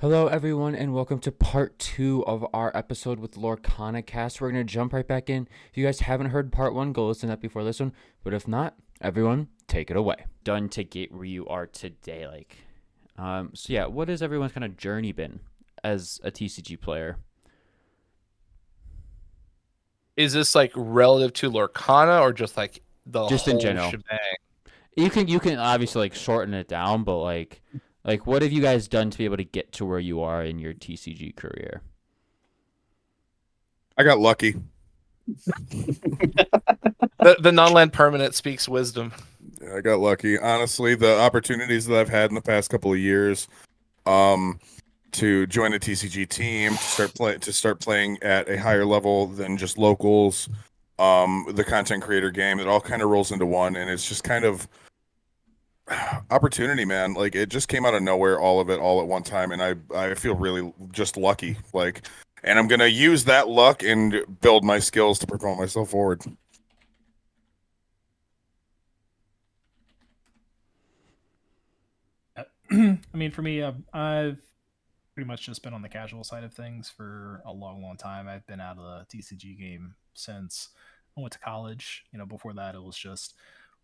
Hello, everyone, and welcome to part 2 of our episode with LorcanaCast. We're going to jump right back in. If you guys haven't heard part 1, go listen to that before this one. But if not, everyone, take it away. Done to get where you are today. What has everyone's kind of journey been as a TCG player? Is this like relative to Lorcana or just like the Just whole in general. shebang? You can obviously like shorten it down, but like what have you guys done to be able to get to where you are in your TCG career? I got lucky. The non-land permanent speaks wisdom. I got lucky. Honestly, the opportunities that I've had in the past couple of years, to join a TCG team, to start playing at a higher level than just locals, the content creator game, it all kind of rolls into one, and it's just kind of opportunity, man. Like, it just came out of nowhere, all of it, all at one time, and I feel really just lucky. And I'm gonna use that luck and build my skills to propel myself forward. I mean, for me, I've pretty much just been on the casual side of things for a long time. I've been out of the TCG game since I went to college. Before that, it was just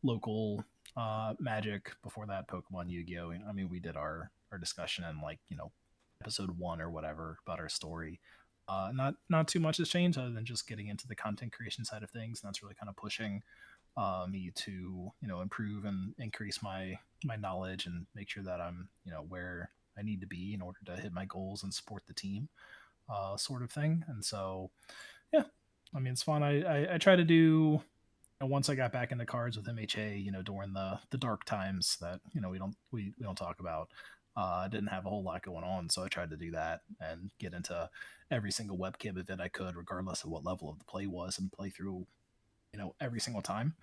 local Magic. Before that, Pokemon, Yu-Gi-Oh. I mean, we did our discussion in episode 1 or whatever about our story. Not too much has changed other than just getting into the content creation side of things, and that's really kind of pushing me to improve and increase my knowledge and make sure that I'm where I need to be in order to hit my goals and support the team, sort of thing. And so, yeah, I mean, it's fun. I try to do. Once I got back into cards with MHA, during the dark times that we don't talk about, I didn't have a whole lot going on, so I tried to do that and get into every single webcam event I could, regardless of what level of the play was, and play through every single time.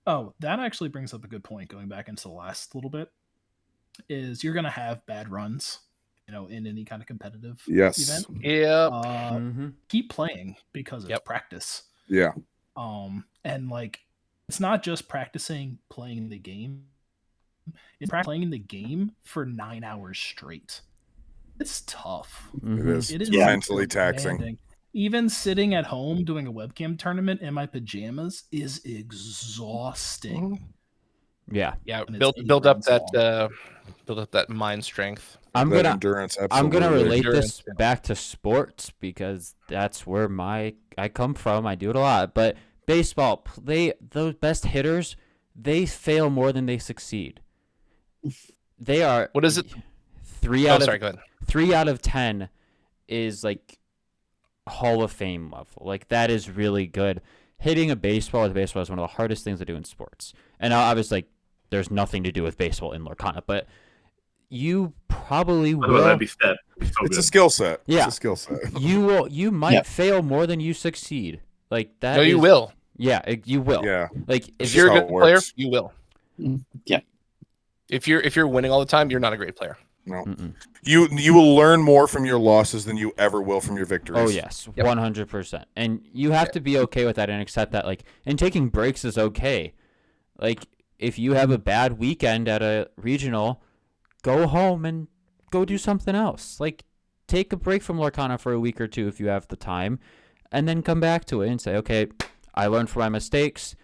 Oh, that actually brings up a good point. Going back into the last little bit, is you're gonna have bad runs, in any kind of competitive event. Yeah. Keep playing because it's practice. Yeah. And it's not just practicing playing the game; it's playing the game for 9 hours straight. It's tough. It is mentally taxing. Demanding. Even sitting at home doing a webcam tournament in my pajamas is exhausting. Yeah. Build up that mind strength. I'm endurance. I'm gonna relate endurance, this back to sports because that's where I come from. I do it a lot, but baseball, those best hitters, they fail more than they succeed. They are. What is it? 3 out of go ahead. 3 out of 10 is like Hall of Fame level. Like, that is really good. Hitting a baseball with baseball is one of the hardest things to do in sports. And obviously, there's nothing to do with baseball in Lorcana, but you probably will. That'd be sad. It's a skill set. Yeah. It's a skill set. You might fail more than you succeed. Like that. No, you will. Yeah, you will. Yeah. Like if you're a good player, you will. Yeah. If you're winning all the time, you're not a great player. No. You will learn more from your losses than you ever will from your victories. Oh yes, 100%. And you have to be okay with that and accept that. And taking breaks is okay. Like, if you have a bad weekend at a regional, go home and go do something else. Like, take a break from Lorcana for a week or two if you have the time, and then come back to it and say, okay, I learned from my mistakes.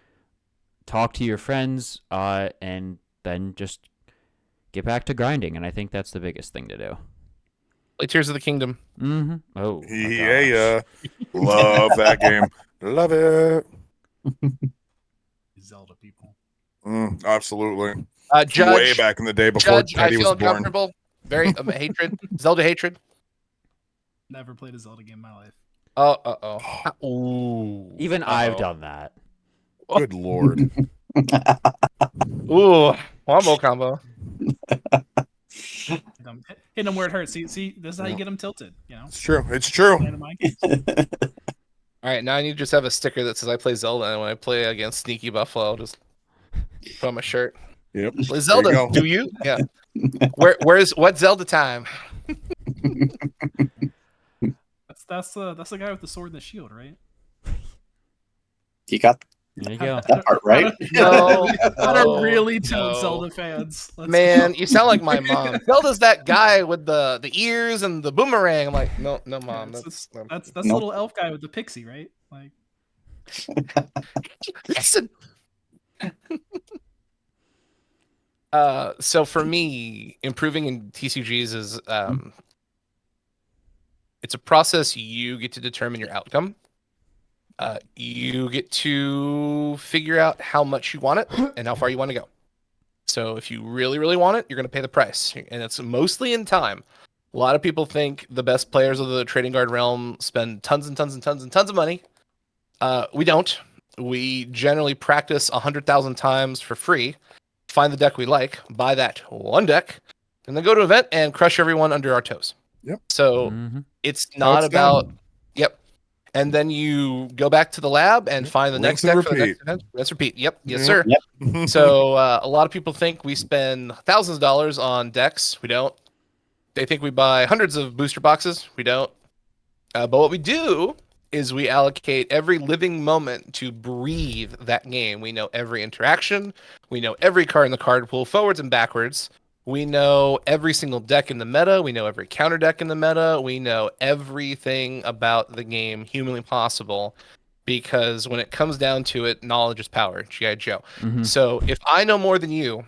Talk to your friends, and then just get back to grinding. And I think that's the biggest thing to do. Like Tears of the Kingdom. Oh, yeah. Love that game. Love it. Zelda people. Absolutely. Judge, way back in the day before Teddy was born. Uncomfortable. Very hatred. Zelda hatred. Never played a Zelda game in my life. Ooh. Even I've done that. Good lord. Ooh. Wombo combo. Hit them where it hurts. See, this is how you get them tilted. It's true. It's true. All right, now I need to just have a sticker that says I play Zelda, and when I play against Sneaky Buffalo, I'll just put on my shirt. Yep. Play Zelda. Do you? Yeah. What's Zelda time? That's the guy with the sword and the shield, right? You got There you go. That part, right? No, Not a no, really tuned no. Zelda fans. Let's Man, go. you sound like my mom. Zelda's that guy with the ears and the boomerang. I'm like, no, Yeah, mom. that's the Nope. little elf guy with the pixie, right? Like, Listen. So for me, improving in TCGs is it's a process you get to determine your outcome. You get to figure out how much you want it and how far you want to go. So if you really, really want it, you're going to pay the price, and it's mostly in time. A lot of people think the best players of the trading card realm spend tons and tons and tons and tons of money. We don't. We generally practice 100,000 times for free, find the deck we like, buy that one deck, and then go to an event and crush everyone under our toes. Yep. So Mhm. it's How not it's about done. yep. And then you go back to the lab and find the next Rinse and deck for the next repeat. event. Rinse, repeat. Yep. Yes, Yep. sir. So a lot of people think we spend thousands of dollars on decks. We don't. They think we buy hundreds of booster boxes. We don't. But what we do is we allocate every living moment to breathe that game. We know every interaction. We know every card in the card pool, forwards and backwards. We know every single deck in the meta. We know every counter deck in the meta. We know everything about the game humanly possible, because when it comes down to it, knowledge is power. G.I. Joe. Mhm. So if I know more than you,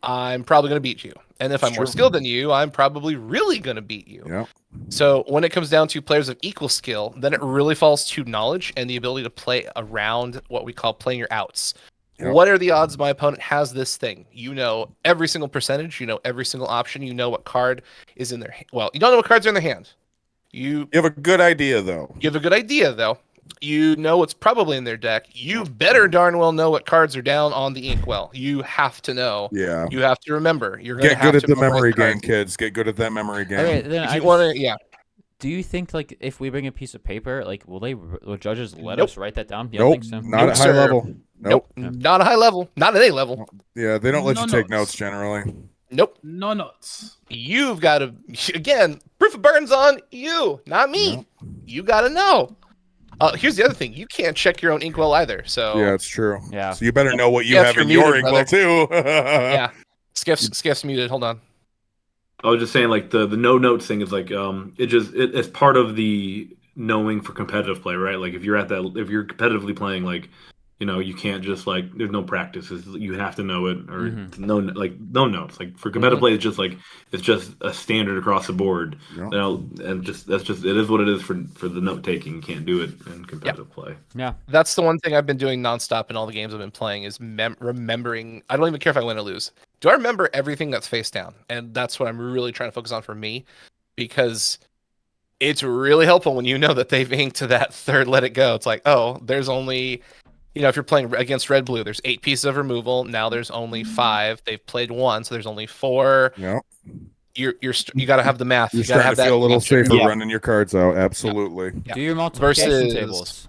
I'm probably going to beat you. And if It's I'm more true. skilled than you, I'm probably really going to beat you. Yeah. So when it comes down to players of equal skill, then it really falls to knowledge and the ability to play around what we call playing your outs. Yep. What are the odds my opponent has this thing? You know every single percentage. You know every single option. You know what card is in their well, you don't know what cards are in their hand. You You have a good idea though. have a good idea though. You know what's probably in their deck. You better darn well know what cards are down on the inkwell. You have to know. Yeah. You have to remember. You're gonna Get have good at to the memorize memory cards. game, kids. Get good at that memory game. Okay, then If I you just, want to, yeah. do you think like if we bring a piece of paper, like will judges let Nope. us write that down? You don't Nope. think so? Not Nope, at high sir. level. Nope. Not a high level. Not at any level. Yeah, they don't let No you take notes. notes generally. Nope. No notes. You've got to, again, proof of burn's on you, not me. Yeah. You got to know. Here's the other thing. You can't check your own inkwell either. So Yeah, it's true. Yeah. So you better know what you Skeff, have you're in your muted, inkwell too. yeah. Skeff's muted. Hold on. I was just saying, like the no notes thing is like it's part of the knowing for competitive play, right? Like if you're competitively playing, like you can't just like there's no practice. You have to know it or Mhm. no notes. Like for competitive play, it's just a standard across the board. Yeah. And that's just it is what it is for the note taking. You can't do it in competitive play. Yeah. That's the one thing I've been doing nonstop in all the games I've been playing is remembering. I don't even care if I win or lose. Do I remember everything that's face down? And that's what I'm really trying to focus on for me, because it's really helpful when you know that they've inked to that third let it go. It's like, oh, there's only, if you're playing against red blue, there's 8 pieces of removal. Now there's only 5. They've played 1, so there's only 4. Yeah. You got to have the math. You're You got to starting have to feel a little answer. safer Yeah. running your cards out. Absolutely. Yeah. Do your multiplication Versus- tables.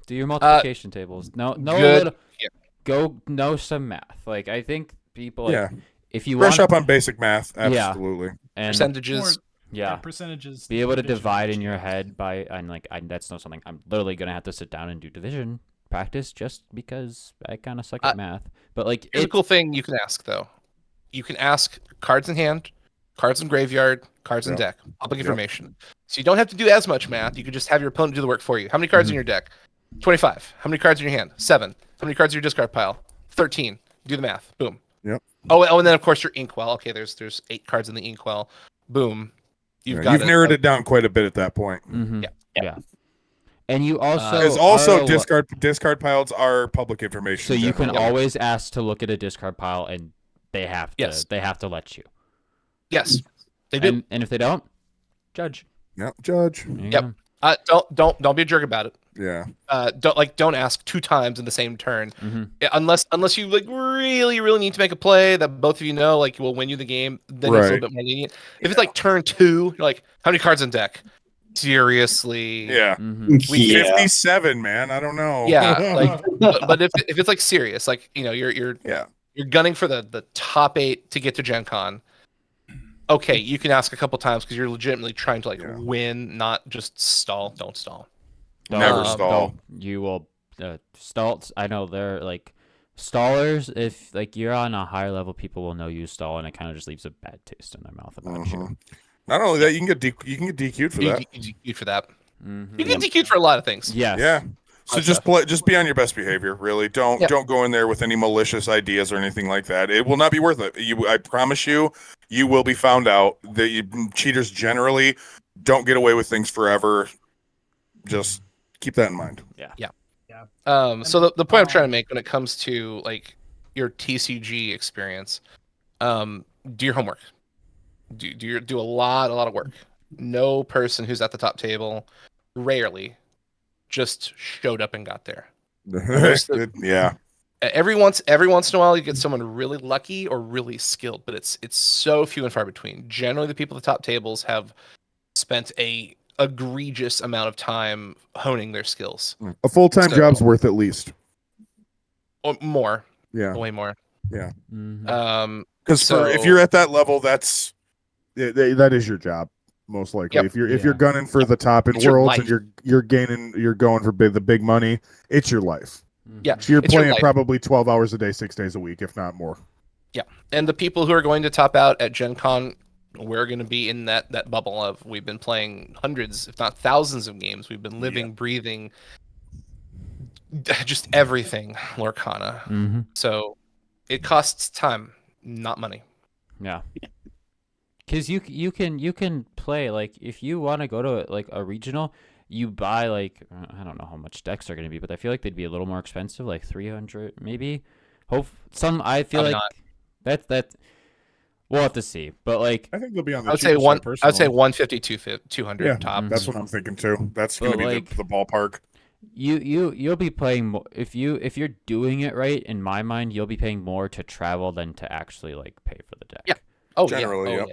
Do your multiplication tables. No, good. little, Yeah. go know some math. Like I think people. Yeah. If you Brush want up on basic math. Yeah. Absolutely. and Percentages. yeah, Percentages. be able to division, divide in your yeah. head by that's not something I'm literally gonna have to sit down and do division practice just because I kind of suck at math. But like Here's a cool thing you can ask though. You can ask cards in hand, cards in graveyard, cards in Yep. deck, public Yep. information. So you don't have to do as much math. You can just have your opponent do the work for you. How many cards in your deck? 25. How many cards in your hand? 7. How many cards in your discard pile? 13. Do the math. Boom. Yep. Oh, and then of course your inkwell. Okay, there's 8 cards in the inkwell. Boom. You've got narrowed it down quite a bit at that point. Mm-hmm. Yeah. Yeah. And you also Because also are discard piles are public information. so you can generally. always ask to look at a discard pile and they have to Yes. they have to let you. Yes. They do. And if they don't, judge. Yep. Judge. There you Yep. go. Don't be a jerk about it. Yeah. Don't ask 2 times in the same turn. Mhm. Yeah, unless you like really need to make a play that both of you know like will win you the game, then it's a Right. little bit more lenient. If it's like turn 2, you're like, how many cards in deck? Seriously? Yeah. Mhm. Yeah. 57, man. I don't know. Yeah, like, but if it's like serious, like you're Yeah. you're gunning for the top 8 to get to Gen Con. Okay, you can ask a couple times because you're legitimately trying to like Yeah. win, not just stall. Don't stall. Never Don't- stall. You will Stalts. I know they're like stallers. If like you're on a higher level, people will know you stall, and it kind of just leaves a bad taste in their mouth about you. Not only that, you can get DQ'd for that. You DQ'd for that. Mm-hmm. You get DQ'd for a lot of things. Yes. Yeah. So just be on your best behavior. Really, don't go in there with any malicious ideas or anything like that. It will not be worth it. I promise you, you will be found out. Cheaters generally don't get away with things forever. Just keep that in mind. Yeah. So the point I'm trying to make when it comes to like your TCG experience, do your homework. Do a lot of work. No person who's at the top table rarely just showed up and got there. Yeah. Every once in a while you get someone really lucky or really skilled, but it's so few and far between. Generally the people at the top tables have spent a egregious amount of time honing their skills. A full-time job's worth at least. Or more. Yeah. Way more. Yeah. Mm-hmm. Because if you're at that level, that is your job most likely. Yep. If you're gunning for the top in It's your worlds and you're going for the big money, it's your life. Yeah. So you're It's your playing life. probably 12 hours a day, 6 days a week, if not more. Yeah. And the people who are going to top out at Gen Con, we're going to be in that bubble of we've been playing hundreds, if not thousands of games. We've been living, breathing, just everything Lorcana. Mm-hmm. So it costs time, not money. Yeah. Because you can play, like, if you want to go to like a regional, you buy like, I don't know how much decks are going to be, but I feel like they'd be a little more expensive, like 300 maybe. I feel Probably like that we'll have to see, but like I think they'll be on the I would say cheaper one. side, I would say personally. 150, 200 Yeah, top. that's what I'm thinking too. That's going to But, be like, the ballpark. you'll be paying more if you're doing it right. In my mind, you'll be paying more to travel than to actually like pay for the deck. Yeah. Oh Generally,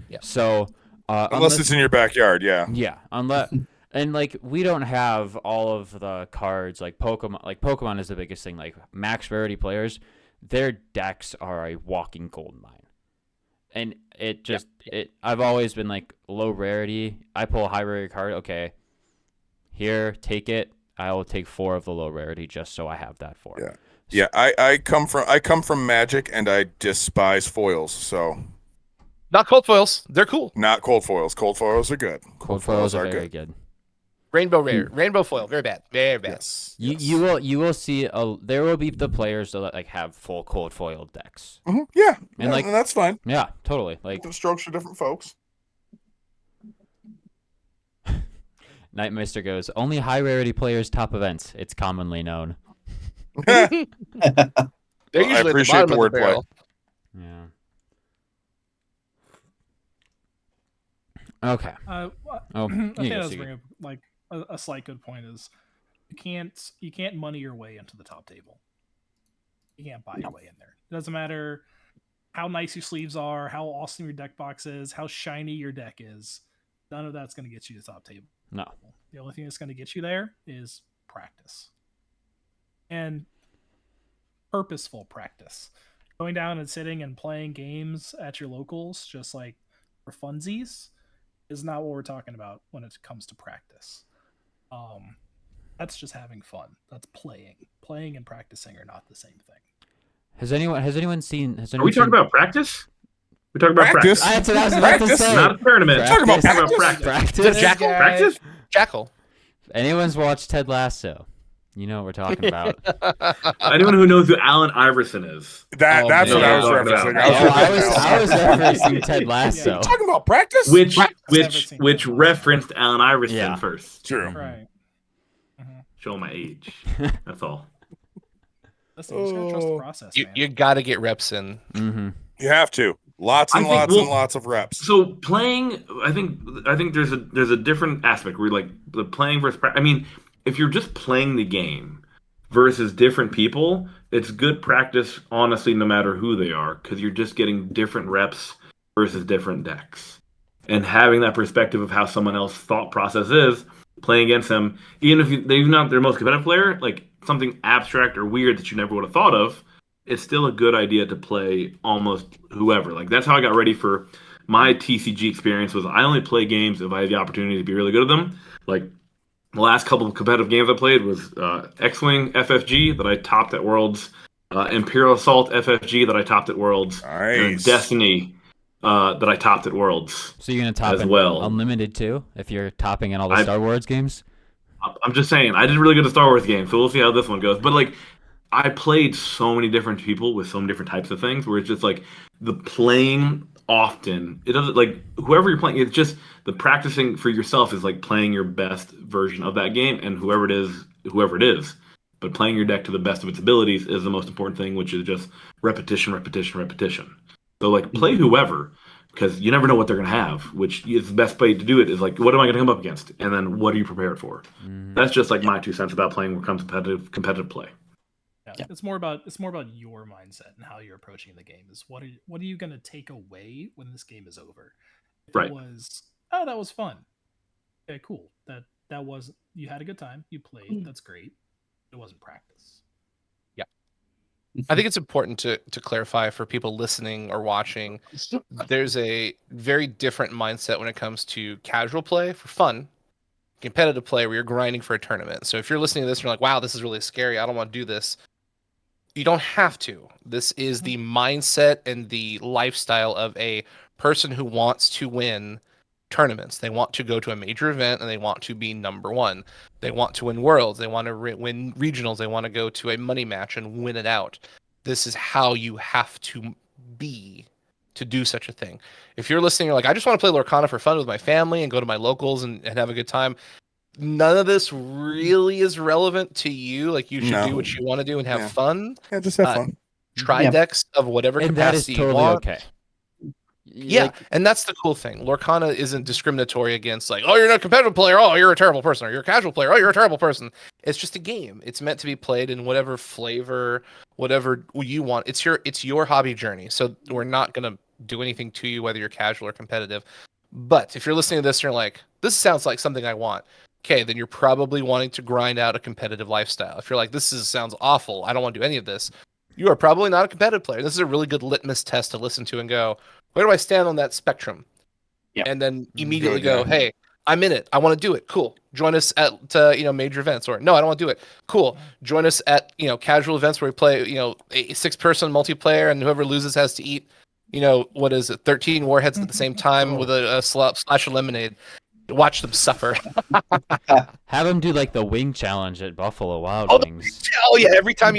yeah. So Unless it's in your backyard, yeah. Yeah, unless and like we don't have all of the cards like Pokemon. Like Pokemon is the biggest thing. Like max rarity players, their decks are a walking gold mine, and it just I've always been like low rarity. I pull a high rarity card. Okay, here, take it. I will take 4 of the low rarity just so I have that 4. Yeah. Yeah, I come from Magic and I despise foils, so Not cold foils. They're cool. not cold foils. Cold foils are good. Cold foils are very good. Rainbow rare. Rainbow foil. Very bad. Very bad. Yes. You will see there will be the players that like have full cold foil decks. Mm-hmm. Yeah. And, like- and that's fine. Yeah, totally. Like The strokes for different folks. Nightmaster goes, only high rarity players top events. It's commonly known. They're Well, I usually at the appreciate bottom the of the wordplay. barrel. Yeah. Okay. I Oh, think you I go, was Sugi. bringing up like a slight good point is you can't money your way into the top table. You can't buy your way in there. It doesn't matter how nice your sleeves are, how awesome your deck box is, how shiny your deck is. None of that's going to get you to the top table. No. The only thing that's going to get you there is practice. And purposeful practice. Going down and sitting and playing games at your locals just like for funsies is not what we're talking about when it comes to practice. That's just having fun. That's playing. Playing and practicing are not the same thing. Has anyone seen? Are we talking about practice? We're talking about Practice? practice. That's what I was about to Practice? say. Not a tournament. Practice. Talking about We're talking practice? Practice. The Jackal? Practice? Jackal. If anyone's watched Ted Lasso, you know what we're talking about. Anyone who knows who Allen Iverson is. That's man. what I was Yeah. referencing. I was referencing Ted Lasso. talking about practice. Which Practice. referenced Allen Iverson Yeah. first. True. Right. Show my age. That's all. Listen, you just gotta trust the process, man. You got to get reps in. Mm-hmm. You have to. Lots and I think- lots well- and lots of reps. So playing, I think there's a different aspect where like the playing versus. I mean, if you're just playing the game versus different people, it's good practice. Honestly, no matter who they are, because you're just getting different reps versus different decks, and having that perspective of how someone else's thought process is playing against them, even if they're not their most competitive player, like something abstract or weird that you never would have thought of. It's still a good idea to play almost whoever. Like that's how I got ready for my TCG experience. Was I only play games if I had the opportunity to be really good at them. Like The last couple of competitive games I played was X-Wing FFG that I topped at Worlds, Imperial Assault FFG that I topped at Worlds, and Nice. Destiny that I topped at Worlds. So you're gonna top as in well. Unlimited too, if you're topping in all the Star Wars games. I'm just saying, I did really good at Star Wars games, so we'll see how this one goes. But like, I played so many different people with so many different types of things, where it's just like the playing often. It doesn't like whoever you're playing. It's just the practicing for yourself is like playing your best version of that game, and whoever it is. But playing your deck to the best of its abilities is the most important thing, which is just repetition, repetition, repetition. So like play whoever, because you never know what they're going to have, which is the best way to do it is like, what am I going to come up against? And then what are you prepared for? That's just like my 2 cents about playing when it comes to competitive play. Yeah. It's more about your mindset and how you're approaching the game. Is what are you going to take away when this game is over? If Right. it was, oh, that was fun. Okay, cool. That was, you had a good time. You played. That's great. It wasn't practice. I think it's important to clarify for people listening or watching. There's a very different mindset when it comes to casual play for fun, competitive play where you're grinding for a tournament. So if you're listening to this and you're like, wow, this is really scary, I don't want to do this. You don't have to. This is the mindset and the lifestyle of a person who wants to win tournaments. They want to go to a major event and they want to be number one. They want to win worlds. They want to win regionals. They want to go to a money match and win it out. This is how you have to be to do such a thing. If you're listening, you're like, I just want to play Lorcana for fun with my family and go to my locals and have a good time. None of this really is relevant to you. Like you should do what you want to do and have fun. Yeah, just have fun. Try decks of whatever And that is capacity totally you want. okay. Yeah, Like, and that's the cool thing. Lorcana isn't discriminatory against like, oh, you're not a competitive player, oh, you're a terrible person, or you're a casual player, oh, you're a terrible person. It's just a game. It's meant to be played in whatever flavor, whatever you want. It's your hobby journey. So we're not gonna do anything to you whether you're casual or competitive. But if you're listening to this and you're like, this sounds like something I want, okay, then you're probably wanting to grind out a competitive lifestyle. If you're like, sounds awful, I don't want to do any of this, you are probably not a competitive player. This is a really good litmus test to listen to and go, where do I stand on that spectrum? Yeah. And then immediately Good, yeah. go, hey, I'm in it. I want to do it. Cool. Join us at major events. Or no, I don't want to do it. Cool. Join us at casual events where we play a 6-person multiplayer, and whoever loses has to eat 13 warheads at the same time with a splash of lemonade. Watch them suffer. have them do like the wing challenge at Buffalo Wild Oh, Wings. Oh yeah, every time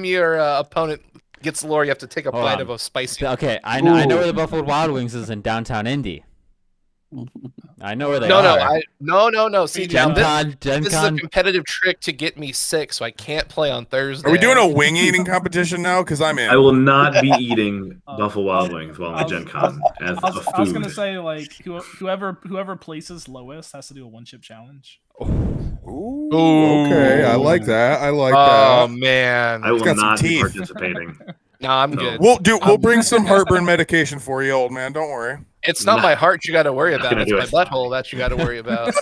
your opponent gets lore, you have to take a Hold bite on. of a spicy. Okay, I know where the Buffalo Wild Wings is in downtown Indy. I know where they No, are. no. See, now Gen this is a Con. competitive trick to get me sick, so I can't play on Thursday. Are we doing a wing eating competition now? Because I'm in. I will not be eating Buffalo Wild Wings while I'm at Gen Con as a food. I was gonna say like whoever places lowest has to do a 1-chip challenge. Ooh, okay, I like that. I like Oh that. man, I will got some not be teeth. participating. no, I'm No. good. We'll bring some heartburn medication for you, old man. Don't worry. It's not my heart you got to worry about. gonna It's do my it. butthole that you got to worry about.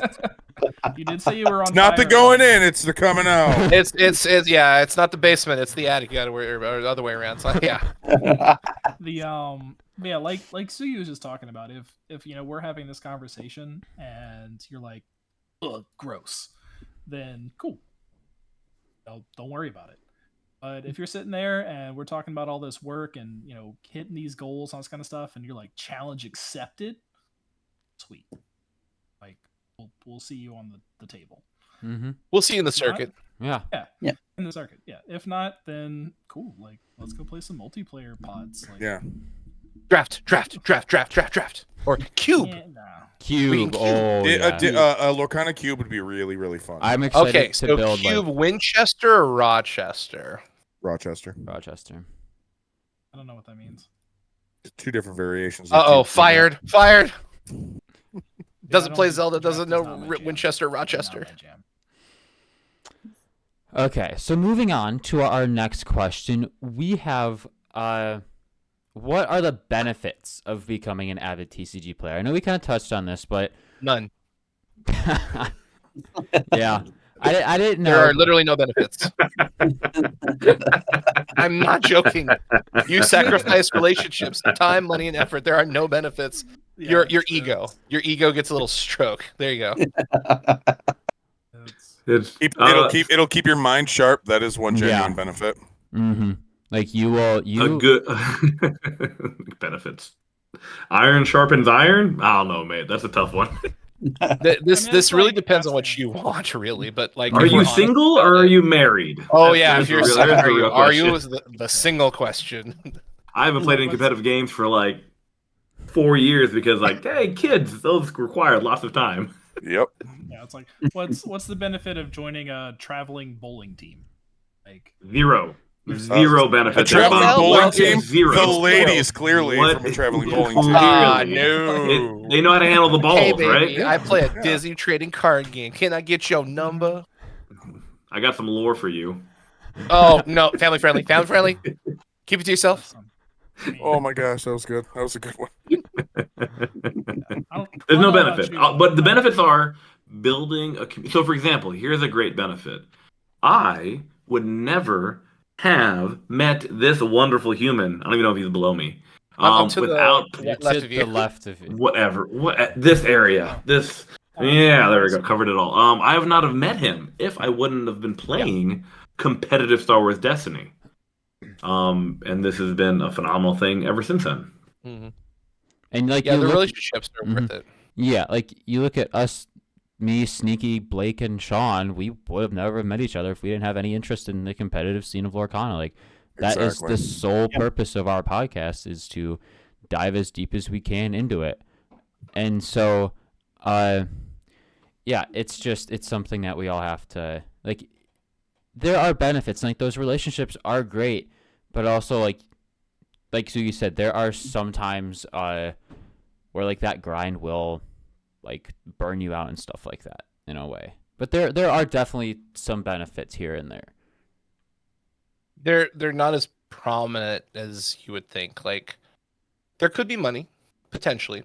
You did say you were on. It's not the fire. going in, it's the coming out. it's It's not the basement. It's the attic. You got to worry about, or the other way around. So yeah. Yeah, like Sugi was just talking about. If we're having this conversation and you're like, ugh, gross, then cool. Don't worry about it. But if you're sitting there and we're talking about all this work and hitting these goals and all this kind of stuff, and you're like, challenge accepted, sweet. Like we'll see you on the table. Mm-hmm. We'll see you in the circuit. Yeah. Yeah, in the circuit. Yeah. If not, then cool. Like let's go play some multiplayer pods. Like, Yeah. Draft. Or cube. yeah, nah. Cube. Oh, yeah. A Lorcana cube would be really, really fun. I'm excited Okay, to so build cube like Winchester or Rochester? Rochester. Rochester. I don't know what that means. 2 different variations. of Uh-oh, cube. fired. Doesn't I play don't- Zelda, doesn't draft know is not my jam. Winchester, Not Rochester. my jam. Okay, so moving on to our next question, we have what are the benefits of becoming an avid TCG player? I know we kind of touched on this, but None. yeah, I didn't know. There are literally no benefits. I'm not joking. You sacrifice relationships, time, money, and effort. There are no benefits. Yeah, Your that's ego. Your ego gets a little stroke. There you go. It's It'll keep your mind sharp. That is one genuine Yeah. benefit. Mm-hmm. Like you will a good benefits. Iron sharpens iron. I don't know, mate. That's a tough one. This it's really like depends on what casting. you want, really. But like, Are if we're you honest single about or are it- you married? Oh That's- yeah, there's if you're the real- single, there's the are you? real Are you? question. Is the single question? I haven't played any What's- competitive games for like 4 years because, like, hey, kids, those require lots of time. Yep. Yeah, it's like what's the benefit of joining a traveling bowling team? Like Zero A benefits. traveling Well, bowling well, team. Zero. The ladies clearly What? from a traveling bowling team. Ah, Clearly. no. They know how to handle the balls, Hey, baby, right? I play a Yeah. Disney trading card game. Can I get your number? I got some lore for you. Oh no, family friendly, family friendly. Keep it to yourself. Oh my gosh, that was good. That was a good one. There's no benefit, but the benefits are building a community. So, for example, here's a great benefit. I would never have met this wonderful human. I don't even know if he's below me. I'm to without the You're left to of you. the left of you. whatever, this area, this. Yeah, there we go. Covered it all. I would not have met him if I wouldn't have been playing competitive Star Wars Destiny. And this has been a phenomenal thing ever since then. Mm-hmm. And like Yeah, you the look, relationships are worth it. yeah, like you look at us, me, Sneaky, Blake, and Sean. We would have never met each other if we didn't have any interest in the competitive scene of Lorcana. Like that is Exactly. the sole purpose of our podcast, is to dive as deep as we can into it. And so, yeah, it's something that we all have to like. There are benefits, like those relationships are great, but also like Sugi said, there are sometimes where like that grind will like burn you out and stuff like that in a way. But there are definitely some benefits here and there. They're not as prominent as you would think. Like, there could be money potentially.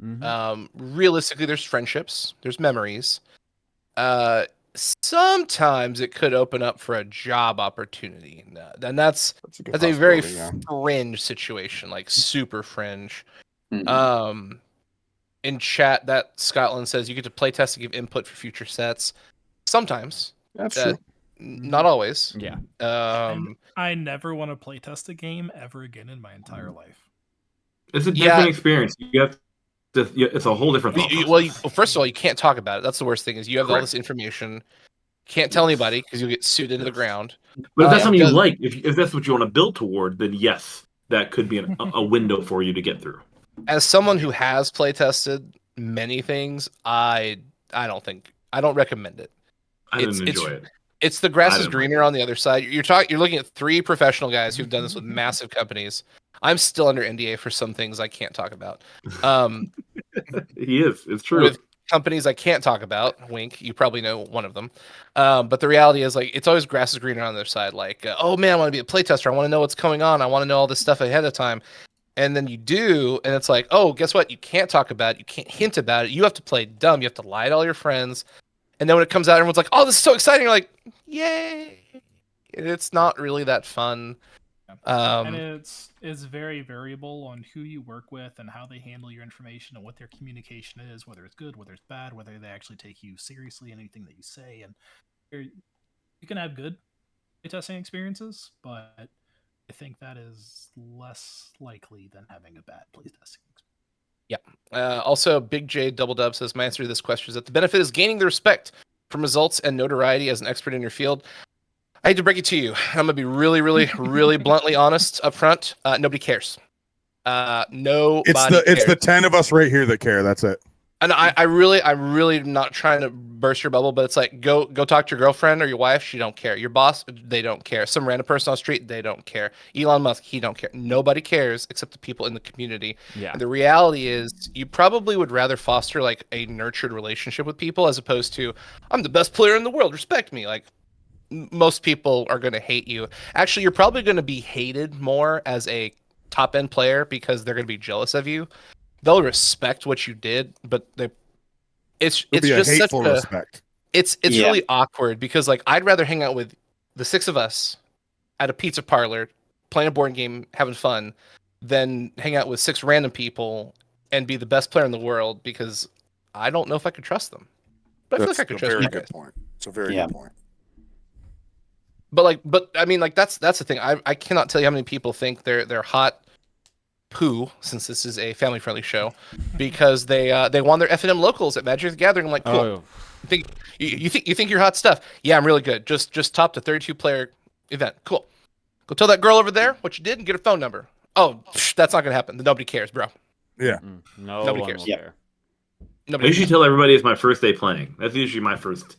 Mhm. Realistically, there's friendships, there's memories. Sometimes it could open up for a job opportunity, and that's That's a very possibility, yeah. fringe situation, like super fringe. Mhm. In chat, that Scotland says you get to play test and give input for future sets. Sometimes, That's true. not always. Yeah. And I never want to playtest a game ever again in my entire life. It's a Yeah. different experience. You have to, it's a whole different thought Well, process. first of all, you can't talk about it. That's the worst thing. Is you have all Correct. this information, can't tell anybody because you'll get sued into the ground. But if that's something you because- like, if that's what you want to build toward, then yes, that could be a window for you to get through. As someone who has play tested many things, I don't recommend it. I didn't enjoy it. It's the grass I is didn't greener on the other side. You're looking at 3 professional guys who've done this with massive companies. I'm still under NDA for some things I can't talk about. He is. It's true. With companies I can't talk about, wink, you probably know one of them. But the reality is, like, it's always grass is greener on the other side. Like, oh man, I want to be a playtester. I want to know what's going on. I want to know all this stuff ahead of time. And then you do, and it's like, oh, guess what? You can't talk about it. You can't hint about it. You have to play dumb. You have to lie to all your friends. And then when it comes out, everyone's like, oh, this is so exciting. You're like, yay. And it's not really that fun. And it's very variable on who you work with and how they handle your information and what their communication is, whether it's good, whether it's bad, whether they actually take you seriously in anything that you say. And you can have good playtesting experiences, but I think that is less likely than having a bad playtesting experience. Also, Big J Double Dub says, my answer to this question is that the benefit is gaining the respect from results and notoriety as an expert in your field. I hate to break it to you. I'm gonna be really, really, really bluntly honest up front. Nobody cares. Nobody It's the cares. 10 of us right here that care. That's it. And I'm really not trying to burst your bubble, but it's like, go talk to your girlfriend or your wife. She don't care. Your boss, they don't care. Some random person on the street, they don't care. Elon Musk, he don't care. Nobody cares except the people in the community. Yeah. And the reality is, you probably would rather foster like a nurtured relationship with people as opposed to, I'm the best player in the world, respect me. Like, most people are going to hate you. Actually, you're probably going to be hated more as a top end player because they're going to be jealous of you. They'll respect what you did, but it's It'll be just a hateful such a respect. it's Yeah. really awkward because like I'd rather hang out with the 6 of us at a pizza parlor playing a board game, having fun, than hang out with 6 random people and be the best player in the world because I don't know if I could trust them. But I feel like I could a trust very you good guys. point. It's a very Yeah. good point. But I mean, like that's the thing. I cannot tell you how many people think they're hot poo, since this is a family friendly show, because they won their F&M locals at Magic the Gathering. I'm like, cool. Oh, You think you're hot stuff? Yeah, I'm really good. Just topped the 32 player event. Cool. Go tell that girl over there what you did and get her phone number. Oh, that's not gonna happen. Nobody cares, bro. Yeah. no Nobody one cares. will Yeah. care. I Nobody usually cares. tell everybody it's my first day playing. That's usually my first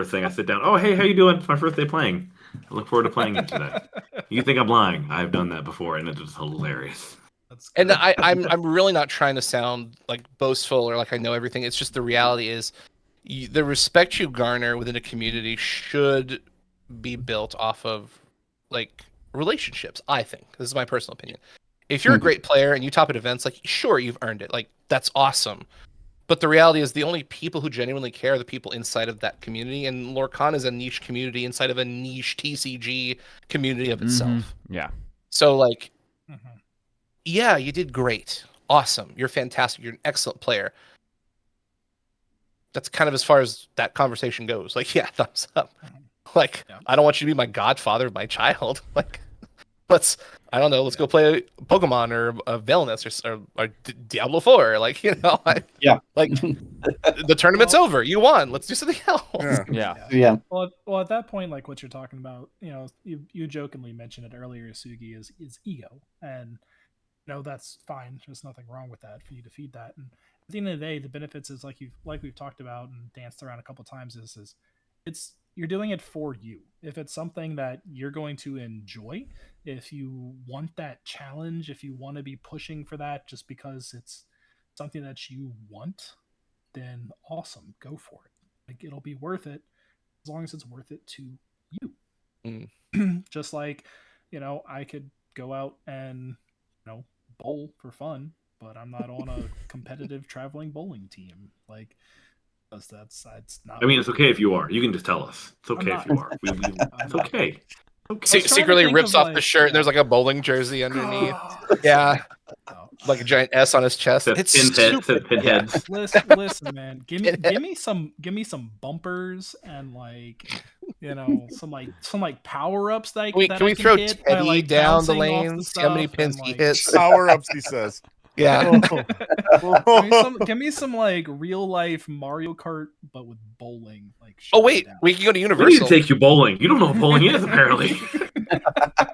thing. I sit down. Oh, hey, how you doing? It's my first day playing. I look forward to playing you today. You think I'm lying? I've done that before, and it's just hilarious. That's And good. I'm really not trying to sound like boastful or like I know everything. It's just the reality is the respect you garner within a community should be built off of like relationships. I think this is my personal opinion. If you're a great player and you top at events, like sure you've earned it. Like that's awesome. But the reality is the only people who genuinely care are the people inside of that community, and Lorcana is a niche community inside of a niche TCG community of itself. Yeah. So like, Mhm. yeah, you did great. Awesome. You're fantastic. You're an excellent player. That's kind of as far as that conversation goes. Like, yeah, thumbs up. Like, Yeah. I don't want you to be my godfather of my child. Like, I don't know, let's go play Pokemon or Veilness or Diablo 4. Like, Yeah. Like, the tournament's over. You won. Let's do something else. Yeah. Yeah. Yeah. Well, at that point, like what you're talking about, you jokingly mentioned it earlier, Sugi, is ego, and that's fine. There's nothing wrong with that for you to feed that. And at the end of the day, the benefits is like we've talked about and danced around a couple times is it's you're doing it for you. If it's something that you're going to enjoy, if you want that challenge, if you want to be pushing for that just because it's something that you want, then awesome, go for it. Like it'll be worth it as long as it's worth it to you. Just like, I could go out and, bowl for fun, but I'm not on a competitive traveling bowling team. Like, because that's not. I mean, it's okay if you are. You can just tell us. It's okay if not. you are. It's okay. Okay. trying to Secretly think rips of, off the like, shirt and yeah. there's like a bowling jersey underneath. Oh, Yeah. no. Like a giant S on his chest. Says It's pinhead, super. says pinheads. Listen, man. Give me some bumpers and like some power ups that Can we I throw hit by, Teddy like, down the bouncing off lane? See how many stuff pins and, he like, hits? Power ups, he says. Yeah. give me some like real life Mario Kart, but with bowling. Like, Oh shut it wait, down. we can go to We need Universal. to take you bowling. You don't know what bowling is, apparently.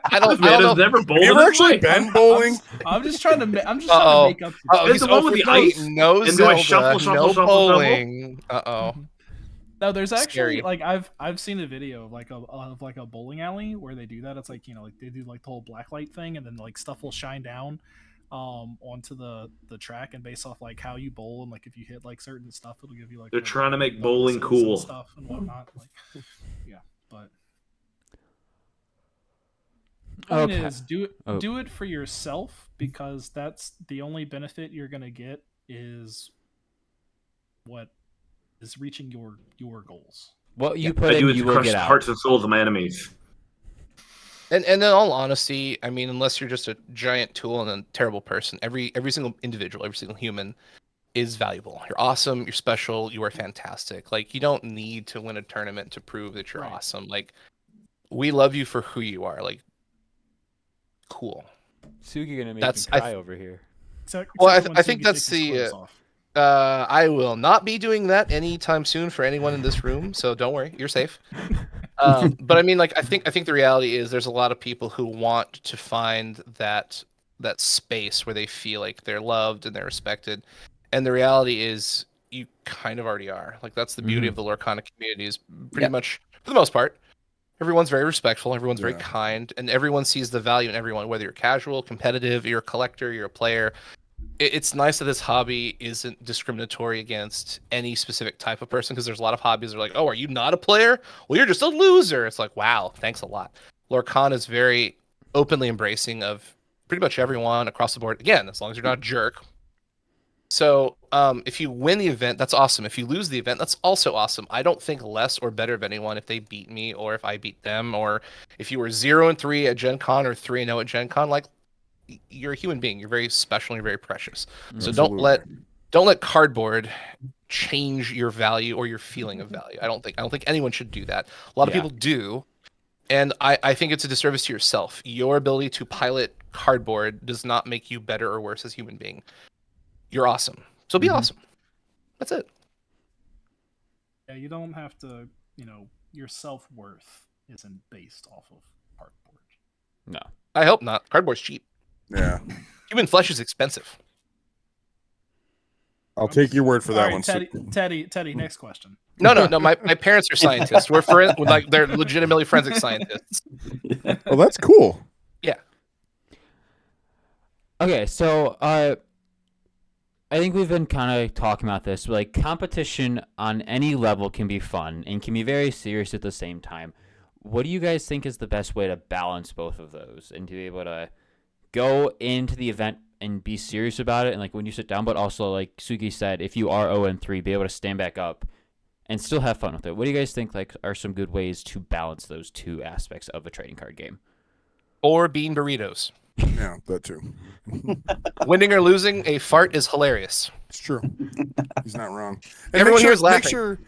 I don't This man know. has never bowled Have you in ever his actually life. been bowling? I'm just trying to make up. Oh, Is he's the one with the ice? No And do I Zelda, shuffle, shuffle, no shuffle, bowling. Uh-oh. No, there's actually Scary. like I've seen a video of like a bowling alley where they do that. It's like like they do like the whole blacklight thing, and then like stuff will shine down onto the track, and based off like how you bowl and like if you hit like certain stuff, it'll give you like They're trying to make bowling bonuses and cool. stuff and whatnot. Like, yeah, but point Okay. is do it for yourself, because that's the only benefit you're gonna get is what is reaching your goals. What you put I do in, it you to will crush get the out. hearts and souls of my enemies. And in all honesty, I mean, unless you're just a giant tool and a terrible person, every single individual, every single human is valuable. You're awesome. You're special. You are fantastic. Like, you don't need to win a tournament to prove that you're Right. awesome. Like, we love you for who you are. Like, cool. Sugi gonna make That's- me cry over here. Well, Except when I think Sugi that's takes his the, clothes off. I will not be doing that anytime soon for anyone in this room, so don't worry, you're safe. But I mean, like, I think the reality is there's a lot of people who want to find that space where they feel like they're loved and they're respected, and the reality is you kind of already are. Like, that's the beauty of the Lorcana community is pretty much, for the most part, everyone's very respectful, everyone's very Yeah. kind, and everyone sees the value in everyone, whether you're casual, competitive, you're a collector, you're a player. It's nice that this hobby isn't discriminatory against any specific type of person, because there's a lot of hobbies that are like, oh, are you not a player? Well, you're just a loser. It's like, wow, thanks a lot. Lorcana is very openly embracing of pretty much everyone across the board. Again, as long as you're not a jerk. So if you win the event, that's awesome. If you lose the event, that's also awesome. I don't think less or better of anyone if they beat me or if I beat them, or if you were 0-3 at Gen Con or 3-0 at Gen Con. Like, you're a human being. You're very special and you're very precious. So Absolutely. don't let cardboard change your value or your feeling of value. I don't think anyone should do that. A lot of Yeah. people do, and I think it's a disservice to yourself. Your ability to pilot cardboard does not make you better or worse as a human being. You're awesome, so be awesome. That's it. Yeah, you don't have to, your self-worth isn't based off of cardboard. No. I hope not. Cardboard's cheap. Yeah. Human flesh is expensive. I'll take your word for that All one. right, Teddy, next question. No. My parents are scientists. We're like they're legitimately forensic scientists. Oh, that's cool. Yeah. Okay, so I think we've been kind of talking about this. Like, competition on any level can be fun and can be very serious at the same time. What do you guys think is the best way to balance both of those and to be able to go into the event and be serious about it, and like when you sit down, but also like Sugi said, if you are 0-3, be able to stand back up and still have fun with it? What do you guys think like are some good ways to balance those two aspects of a trading card game? Or bean burritos. Yeah, that too. Winning or losing, a fart is hilarious. It's true. He's not wrong. And Everyone here is make laughing. sure,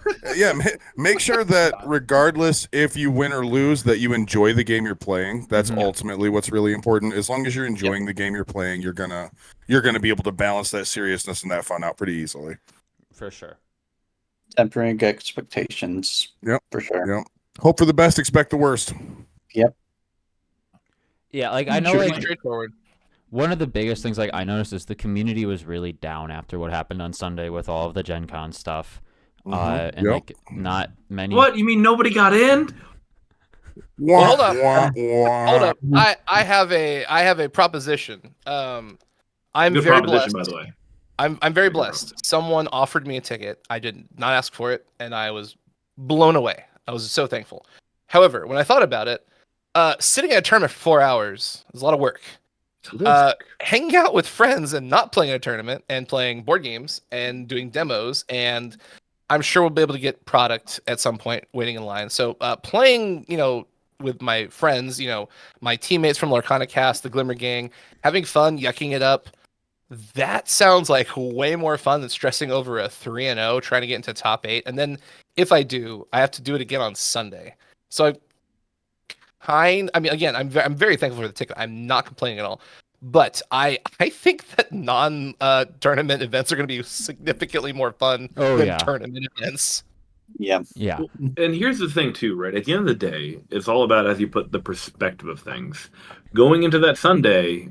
make sure that regardless if you win or lose, that you enjoy the game you're playing. That's ultimately what's really important. As long as you're enjoying the game you're playing, you're gonna be able to balance that seriousness and that fun out pretty easily. For sure. Tempering expectations. Yep. For sure. Yep. Hope for the best, expect the worst. Yep. Yeah, like I know Pretty like straightforward. one of the biggest things like I noticed is the community was really down after what happened on Sunday with all of the Gen Con stuff. And like not many. What? You mean nobody got in? Well, hold up. Hold Hold up. I have a proposition. I'm Good very proposition, blessed. by the way. I'm very blessed. Someone offered me a ticket. I did not ask for it, and I was blown away. I was so thankful. However, when I thought about it, sitting at a tournament for 4 hours is a lot of work. Hanging out with friends and not playing a tournament and playing board games and doing demos, and I'm sure we'll be able to get product at some point waiting in line. So playing, with my friends, my teammates from LorcanaCast, the Glimmer gang, having fun, yucking it up. That sounds like way more fun than stressing over a 3-0, trying to get into top 8. And then if I do, I have to do it again on Sunday. So I'm very thankful for the ticket. I'm not complaining at all. But I think that non-tournament events are going to be significantly more fun than tournament events. Yeah. Yeah. And here's the thing, too, right? At the end of the day, it's all about, as you put, the perspective of things. Going into that Sunday,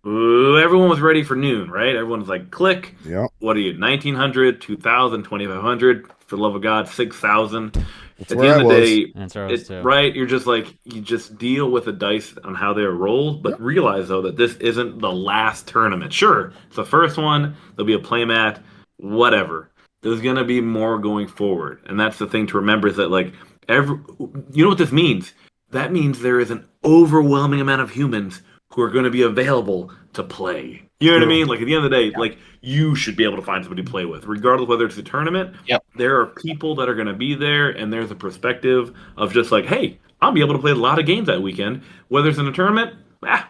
everyone was ready for noon, right? Everyone's like, click. Yep. What are you, 1,900, 2,000, 2,500? For the love of God, 6,000. That's At where the end I of the was. day, That's where I was too. right? You're just like, you just deal with the dice on how they're rolled, but realize, though, that this isn't the last tournament. Sure, it's the first one. There'll be a playmat, whatever. There's going to be more going forward. And that's the thing to remember is that, like, you know what this means? That means there is an overwhelming amount of humans who are going to be available to play. You know what I mean? Like, at the end of the day, like, you should be able to find somebody to play with. Regardless whether it's a tournament, there are people that are going to be there, and there's a perspective of just like, hey, I'll be able to play a lot of games that weekend. Whether it's in a tournament,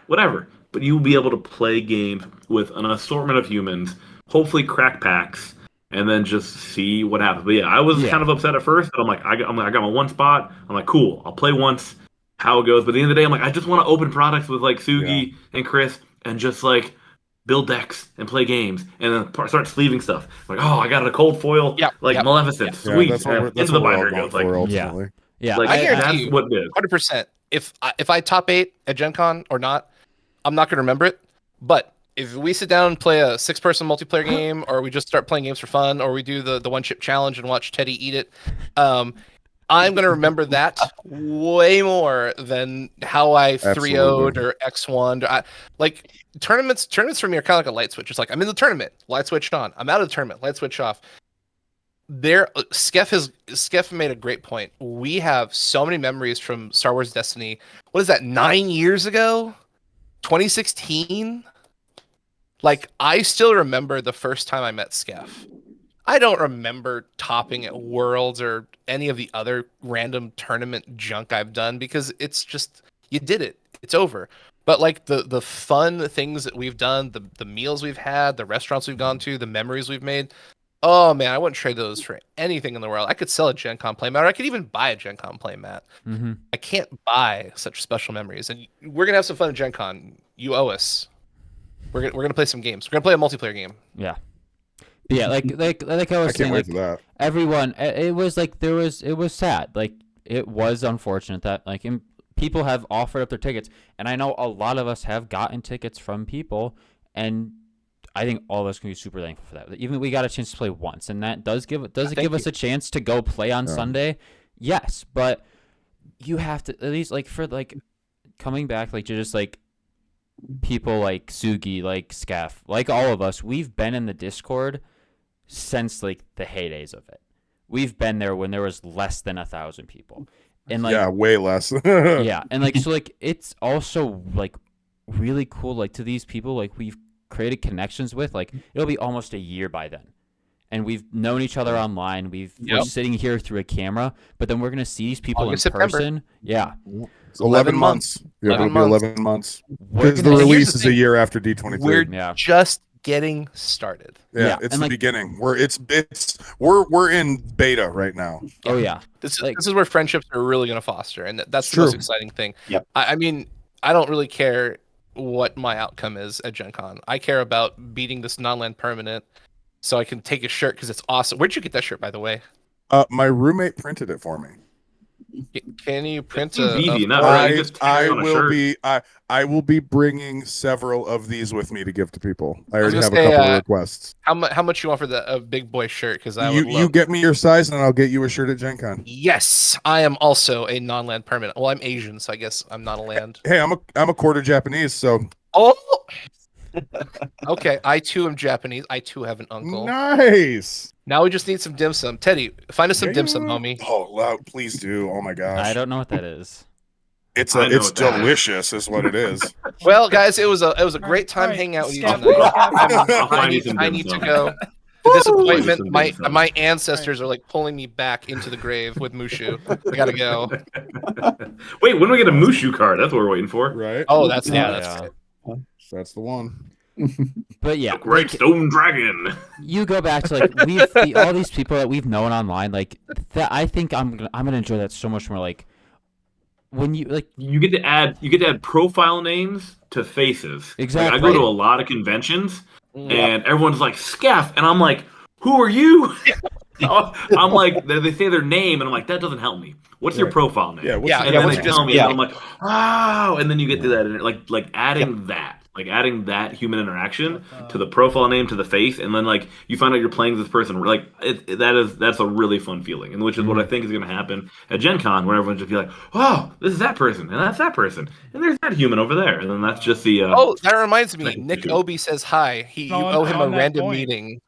whatever. But you'll be able to play games with an assortment of humans, hopefully crack packs, and then just see what happens. But I was kind of upset at first, but I'm like, I got my one spot. I'm like, cool, I'll play once, how it goes. But at the end of the day, I'm like, I just want to open products with like Sugi and Chris and just like build decks and play games and then start sleeving stuff. Like, oh, I got a cold foil, Maleficent, sweet. That's what Into the we're all binder going goes. Like, for ultimately. Yeah. like, I guarantee that's you, what it is. 100%. If I top 8 at Gen Con or not, I'm not going to remember it. But if we sit down and play a 6-person multiplayer game, or we just start playing games for fun, or we do the one chip challenge and watch Teddy eat it, I'm going to remember that way more than how I 3-0'd or X1'd. Like tournaments for me are kind of like a light switch. It's like I'm in the tournament, light switched on. I'm out of the tournament, light switch off. Skeff made a great point. We have so many memories from Star Wars Destiny. What is that, 9 years ago? 2016? Like, I still remember the first time I met Skeff. I don't remember topping at Worlds or any of the other random tournament junk I've done because it's just, you did it. It's over. But like the fun things that we've done, the meals we've had, the restaurants we've gone to, the memories we've made, Oh man, I wouldn't trade those for anything in the world. I could sell a Gen Con playmat, or I could even buy a Gen Con playmat. Mm-hmm. I can't buy such special memories, and we're gonna have some fun at Gen Con. You owe us. We're gonna play some games. We're gonna play a multiplayer game. Yeah. But yeah, like I was I can't saying, wait like for that. everyone, it was like it was sad. Like it was unfortunate that like people have offered up their tickets, and I know a lot of us have gotten tickets from people, and I think all of us can be super thankful for that. Even we got a chance to play once, and that does give us a chance to go play on Sunday. Yes, but you have to at least like for like coming back like to just like people like Sugi, like Skeff, like all of us, we've been in the Discord since like the heydays of it. We've been there when there was less than 1,000 people, and like way less. yeah, and like so like it's also like really cool like to these people like we've created connections with, like it'll be almost a year by then, and we've known each other online. We're sitting here through a camera, but then we're gonna see these people August, in September. person. Yeah, It's 11 months. Yeah, 11 it'll be months. 11 months. We're Because gonna- the and here's release the is a thing. year after D23. We're Yeah. just getting started. Yeah, Yeah, it's and the like- beginning. We're in beta right now. oh yeah, This Like- is where friendships are really going to foster, and that's the True. most exciting thing. Yep. I mean, I don't really care what my outcome is at Gen Con. I care about beating this non-land permanent, so I can take a shirt because it's awesome. Where'd you get that shirt, by the way? My roommate printed it for me. Can you print seems a easy enough, right? You just I tear on a will shirt. be I will be bringing several of these with me to give to people. I already gonna have a say, couple of requests. how much you want for a big boy shirt? Because I would love. You get me your size and I'll get you a shirt at Gen Con. Yes, I am also a non-land permanent. Well, I'm Asian, so I guess I'm not a land. Hey, I'm a quarter Japanese, so Oh. Okay, I too am Japanese. I too have an uncle. nice. Now we just need some dim sum. Teddy, find us some Yeah. dim sum, homie. Oh, loud, please do. Oh my gosh. I don't know what that is. It's I know it's what that is. delicious, is what it is. Well, guys, it was a great time Alright, hanging out with you Skeff, tonight. Skeff. I need to go. The Find disappointment. some My dim sum. my ancestors are like pulling me back into the grave with Mushu. I gotta go. Wait, when do we get a Mushu card? That's what we're waiting for. Right? Oh, that's Yeah. That's the one. But yeah, Great like, Stone Dragon. you go back to like all these people that we've known online, like that. I think I'm gonna enjoy that so much more. Like when you like You get to add profile names to faces. Exactly. Like, I go to a lot of conventions Mm. and everyone's like Skeff, and I'm like, who are you? I'm like, they say their name, and I'm like, that doesn't help me. What's your Right. profile name? Yeah, what's Yeah, And your then what's they your tell me, yeah. and I'm like, oh, and then you get to that, and like adding that, like adding that human interaction to the profile name, to the face, and then like you find out you're playing this person, like that's a really fun feeling, and which is what I think is going to happen at Gen Con, where everyone just be like, oh, this is that person, and that's that person, and there's that human over there, and then that's just the. Oh, that reminds me. Second Nick issue. Obi says hi. You owe him a On that random point. meeting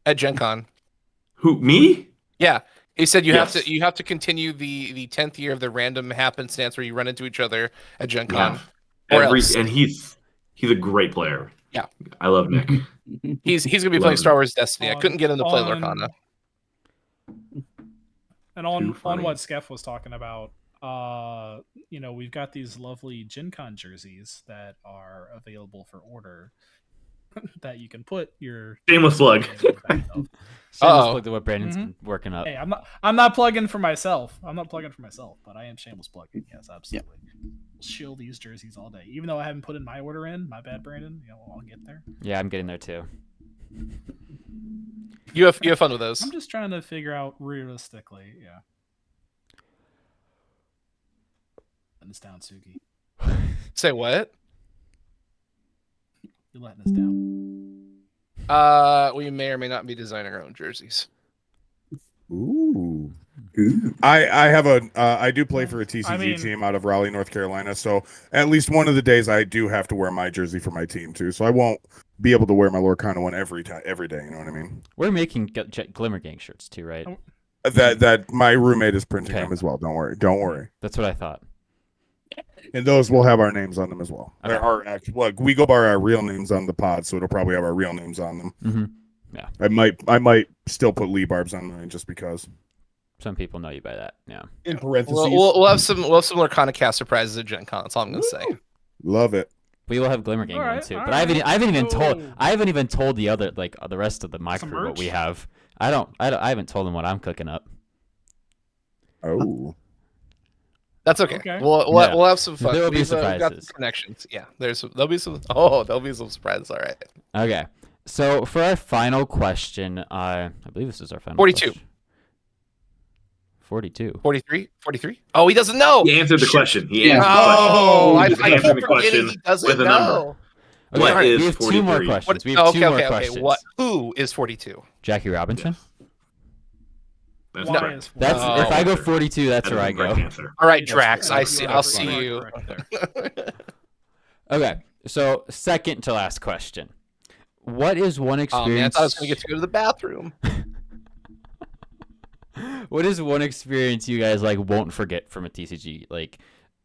at Gen Con. Who, me? Yeah. He said you Yes. have to continue the 10th year of the random happenstance where you run into each other at Gen Con. Yeah. Or else. And he's a great player. Yeah. I love Nick. He's gonna be Love playing him. Star Wars Destiny. I On- couldn't get him to play on- Lorcana. And Too on funny. what Skeff was talking about, we've got these lovely Gen Con jerseys that are available for order that you can put your Shameless plug. shameless Uh-oh. plug to what Brandon's been working up. Hey, I'm not plugging for myself. But I am shameless plugging. Yes, absolutely. Shill these jerseys all day. Even though I haven't put in my order in. My bad, Brandon. I'll get there. Yeah, I'm getting there too. You have fun with those. I'm just trying to figure out realistically. Yeah. Letting us down, Sugi. Say what? You're letting us down. We may or may not be designing our own jerseys. Ooh. I do play for a TCG team out of Raleigh, North Carolina. So at least one of the days I do have to wear my jersey for my team too. So I won't be able to wear my Lorcana one every day. You know what I mean? We're making Glimmer Gang shirts too, right? Oh. That my roommate is printing Okay. them as well. Don't worry. That's what I thought. And those will have our names on them as well. Okay. Our actual, like, we go by our real names on the pod, so it'll probably have our real names on them. Mm-hmm. I might still put Lee Barbs on mine just because. Some people know you by that. Yeah. In parentheses. We'll have some LorcanaCast surprises at Gen Con. That's all I'm gonna say. Love it. We will have Glimmer game All one right, too. all But I right. haven't even told the other the rest of the my Some crew what we merch? have. I haven't told them what I'm cooking up. Oh. That's okay. Okay. We'll have some fun. There will be We've got surprises. some connections. Yeah, there'll be some surprises. All right. Okay. So for our final question, I believe this is our final 42. question. 42. 43? Oh, he doesn't know. He answered the Shit. question. He Yeah. answered the Oh, I question. He keep answered the forgetting question he doesn't with a know. number. Okay, What all right, is we have 2 more 43? questions. We have two more questions. Okay. Who is 42? Jackie Robinson? That's Why correct. is That's Oh. if I go 42, that's That where is I the correct go. answer. All right, Yes, Drax. you are I'll see correct. you. Correct there. Okay. So second to last question. What is one Oh man, I experience thought I was gonna get to go to the bathroom. What is one experience you guys like won't forget from a TCG? Like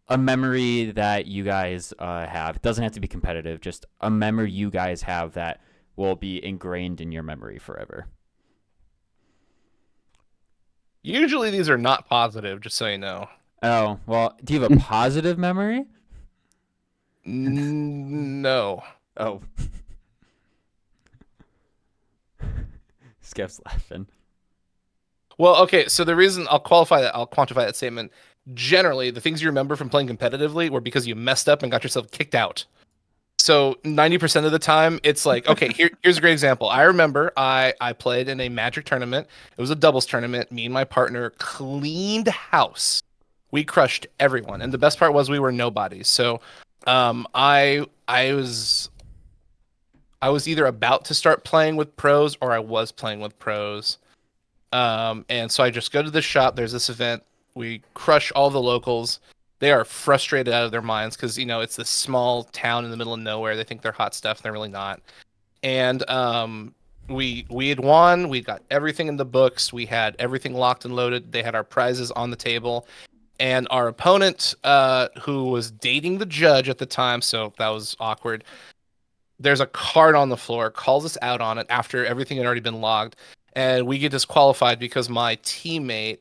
a memory that you guys have. It doesn't have to be competitive, just a memory you guys have that will be ingrained in your memory forever. Usually these are not positive, just so you know. Oh, well, do you have a positive memory? No. Oh. Skeff's laughing. Well, okay, so the reason I'll quantify that statement. Generally, the things you remember from playing competitively were because you messed up and got yourself kicked out. So 90% of the time, it's like, okay, here's a great example. I remember I played in a Magic tournament. It was a doubles tournament. Me and my partner cleaned house. We crushed everyone, and the best part was we were nobodies. So, I was either about to start playing with pros or I was playing with pros. And so I just go to the shop. There's this event. We crush all the locals. They are frustrated out of their minds because, it's this small town in the middle of nowhere. They think they're hot stuff, and they're really not. And we had won. We got everything in the books. We had everything locked and loaded. They had our prizes on the table. And our opponent, who was dating the judge at the time, so that was awkward, there's a card on the floor, calls us out on it after everything had already been logged. And we get disqualified because my teammate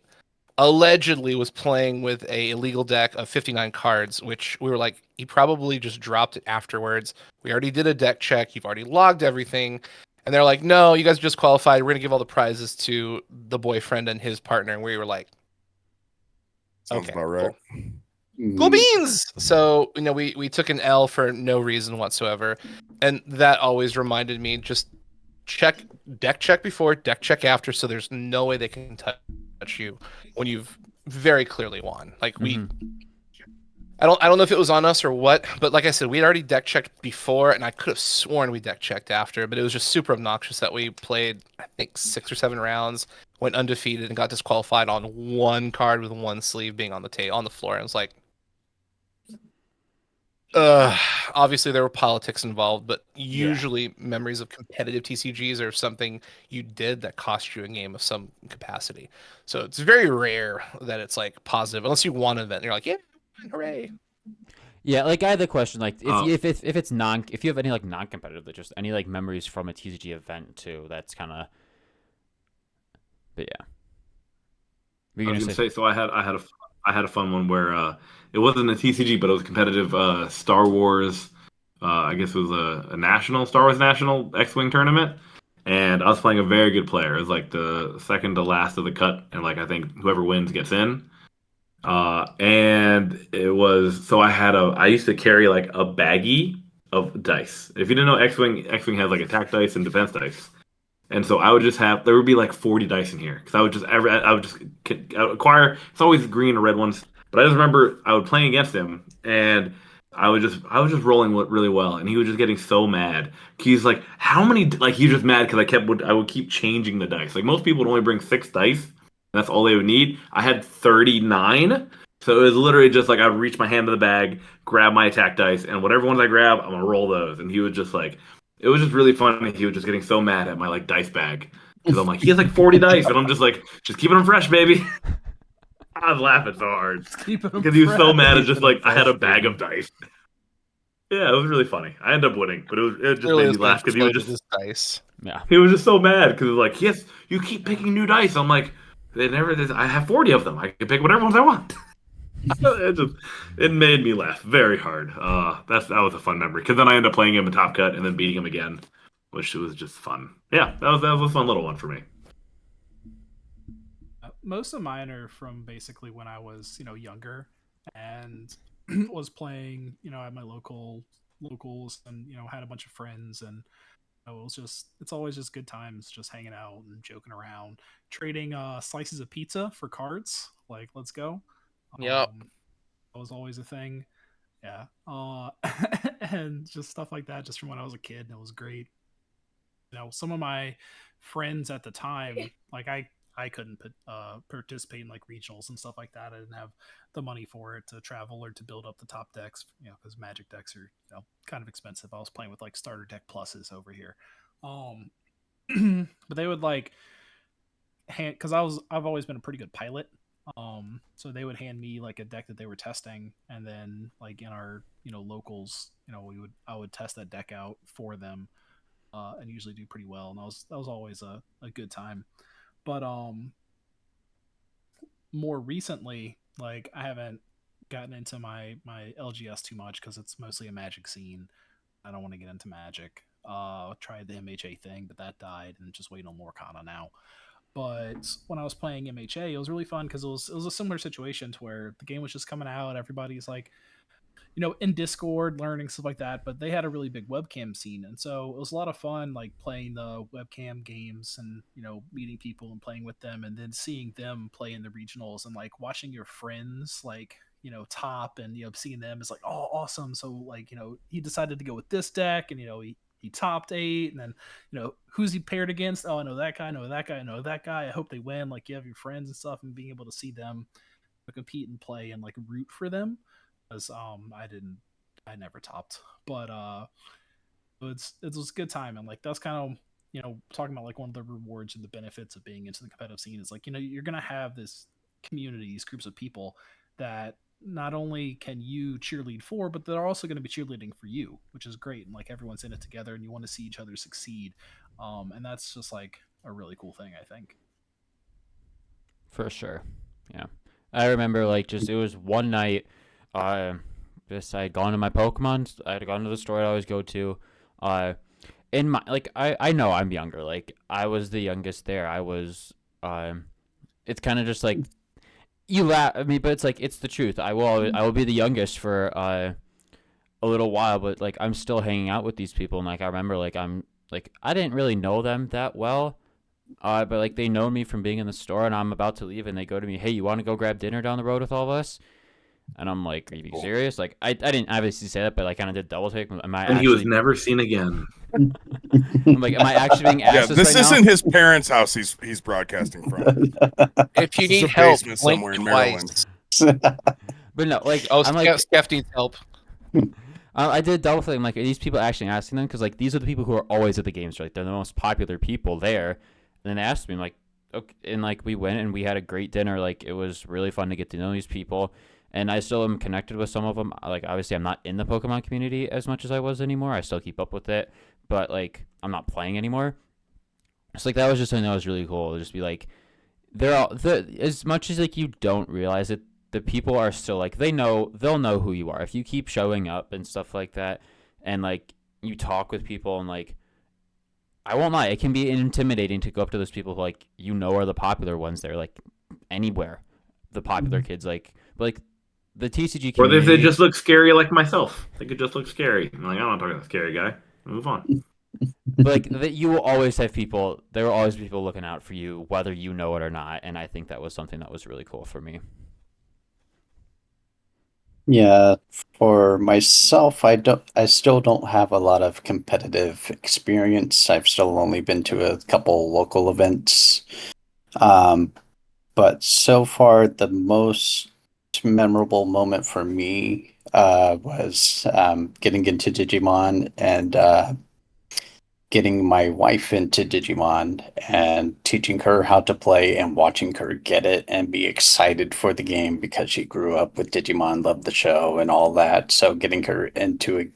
allegedly was playing with a illegal deck of 59 cards, which we were like, he probably just dropped it afterwards. We already did a deck check. You've already logged everything. And they're like, no, you guys just qualified. We're going to give all the prizes to the boyfriend and his partner. And we were like, Sounds okay, about right. cool beans. So, we took an L for no reason whatsoever. And that always reminded me, just deck check before, deck check after, so there's no way they can touch you when you've very clearly won. Like I don't know if it was on us or what, but like I said, we had already deck checked before, and I could have sworn we deck checked after, but it was just super obnoxious that we played, I think, 6 or 7 rounds, went undefeated, and got disqualified on one card with one sleeve being on the floor. And it was like, obviously there were politics involved, but usually memories of competitive TCGs are something you did that cost you a game of some capacity. So it's very rare that it's like positive, unless you won an event and you're like, yeah, hooray. Yeah, like I had the question, like if you have any like non-competitive, just any like memories from a TCG event too, that's kind of. But yeah. I was gonna say, so I had a fun one where it wasn't a TCG, but it was a competitive Star Wars. I guess it was a Star Wars National X-Wing tournament, and I was playing a very good player. It was like the second to last of the cut, and like I think whoever wins gets in. And it was so I used to carry like a baggie of dice. If you didn't know, X-Wing has like attack dice and defense dice. And so I would just there would be like 40 dice in here because I would just acquire. It's always green or red ones, but I just remember I would play against him and I was just rolling really well, and he was just getting so mad. He's like, how many? Like he was just mad because I would keep changing the dice. Like most people would only bring 6 dice, and that's all they would need. I had 39, so it was literally just like I would reach my hand to the bag, grab my attack dice, and whatever ones I grab, I'm gonna roll those. And he was just like. It was just really funny. He was just getting so mad at my like dice bag because I'm like, he has like 40 dice, and I'm just like, just keeping them fresh, baby. I was laughing so hard because he was so mad at just like I had a bag of dice. Yeah, it was really funny. I ended up winning, but it just made me laugh because he was just dice. Yeah, he was just so mad because like, yes, you keep picking new dice. I'm like, I have 40 of them. I can pick whatever ones I want. It made me laugh very hard. That was a fun memory because then I ended up playing him in Top Cut and then beating him again, which was just fun. Yeah, that was a fun little one for me. Most of mine are from basically when I was, younger and was playing, at my locals and, had a bunch of friends and it's always just good times just hanging out and joking around, trading slices of pizza for cards. Like, let's go. Yep. That was always a thing. Yeah. And just stuff like that just from when I was a kid. And it was great. Some of my friends at the time, like I couldn't participate in like regionals and stuff like that. I didn't have the money for it to travel or to build up the top decks, because Magic decks are, kind of expensive. I was playing with like starter deck pluses over here. But they would like because I've always been a pretty good pilot. So they would hand me like a deck that they were testing, and then like in our locals, I would test that deck out for them, and usually do pretty well. And that was always a good time. But more recently, like I haven't gotten into my LGS too much because it's mostly a Magic scene. I don't want to get into Magic. Tried the MHA thing, but that died, and just waiting on Lorcana now. But when I was playing MHA, it was really fun because it was a similar situation to where the game was just coming out. Everybody's like, in Discord, learning stuff like that. But they had a really big webcam scene, and so it was a lot of fun, like playing the webcam games and meeting people and playing with them, and then seeing them play in the regionals and like watching your friends like top and seeing them is like, oh, awesome. So like he decided to go with this deck, and he topped 8, and then who's he paired against? Oh, I know that guy, I know that guy, I know that guy. I hope they win. Like you have your friends and stuff, and being able to see them compete and play and like root for them. Because I never topped, but it was a good time, and like that's kind of talking about like one of the rewards and the benefits of being into the competitive scene is like you're gonna have this community, these groups of people that not only can you cheerlead for, but they're also going to be cheerleading for you, which is great. And like everyone's in it together, and you want to see each other succeed, and that's just like a really cool thing, I think. For sure, yeah. I remember like just it was one night. I had gone to my Pokemon. I had gone to the store I always go to. In my like, I know I'm younger. Like I was the youngest there. I was. It's kind of just like you laugh at me, but it's like it's the truth. I will be the youngest for a little while, but like I'm still hanging out with these people, and like I remember like I didn't really know them that well. But like they know me from being in the store, and I'm about to leave, and they go to me, "Hey, you want to go grab dinner down the road with all of us?" And I'm like, "Are you being serious?" Like I didn't obviously say that, but I kind of did double take. And he was never seen again. I'm like, am I actually being asked this right isn't now? his parents' house. He's broadcasting from. If you This is need a help, basement blink somewhere in twice. But no, like Oh, I'm like, Skeff needs help. I did double think. I'm like, are these people actually asking them? Because like these are the people who are always at the games, right? They're the most popular people there. And then they asked me, I'm like, okay, and like we went and we had a great dinner. Like it was really fun to get to know these people. And I still am connected with some of them. Like, obviously, I'm not in the Pokemon community as much as I was anymore. I still keep up with it. But, like, I'm not playing anymore. So, like, that was just something that was really cool. To just be like, as much as, like, you don't realize it, the people are still, like, they'll know who you are. If you keep showing up and stuff like that, and, like, you talk with people and, like, I won't lie, it can be intimidating to go up to those people who, like, are the popular ones there, like, anywhere. The popular kids, like, but, like, the TCG community. Or if they just look scary like myself. They could just look scary. I'm like, I'm not talking to that scary guy. Move on. But like you will always have people. There will always be people looking out for you, whether you know it or not. And I think that was something that was really cool for me. Yeah, for myself, I still don't have a lot of competitive experience. I've still only been to a couple local events. But so far, the most memorable moment for me was getting into Digimon and getting my wife into Digimon and teaching her how to play and watching her get it and be excited for the game because she grew up with Digimon, loved the show and all that. So getting her into a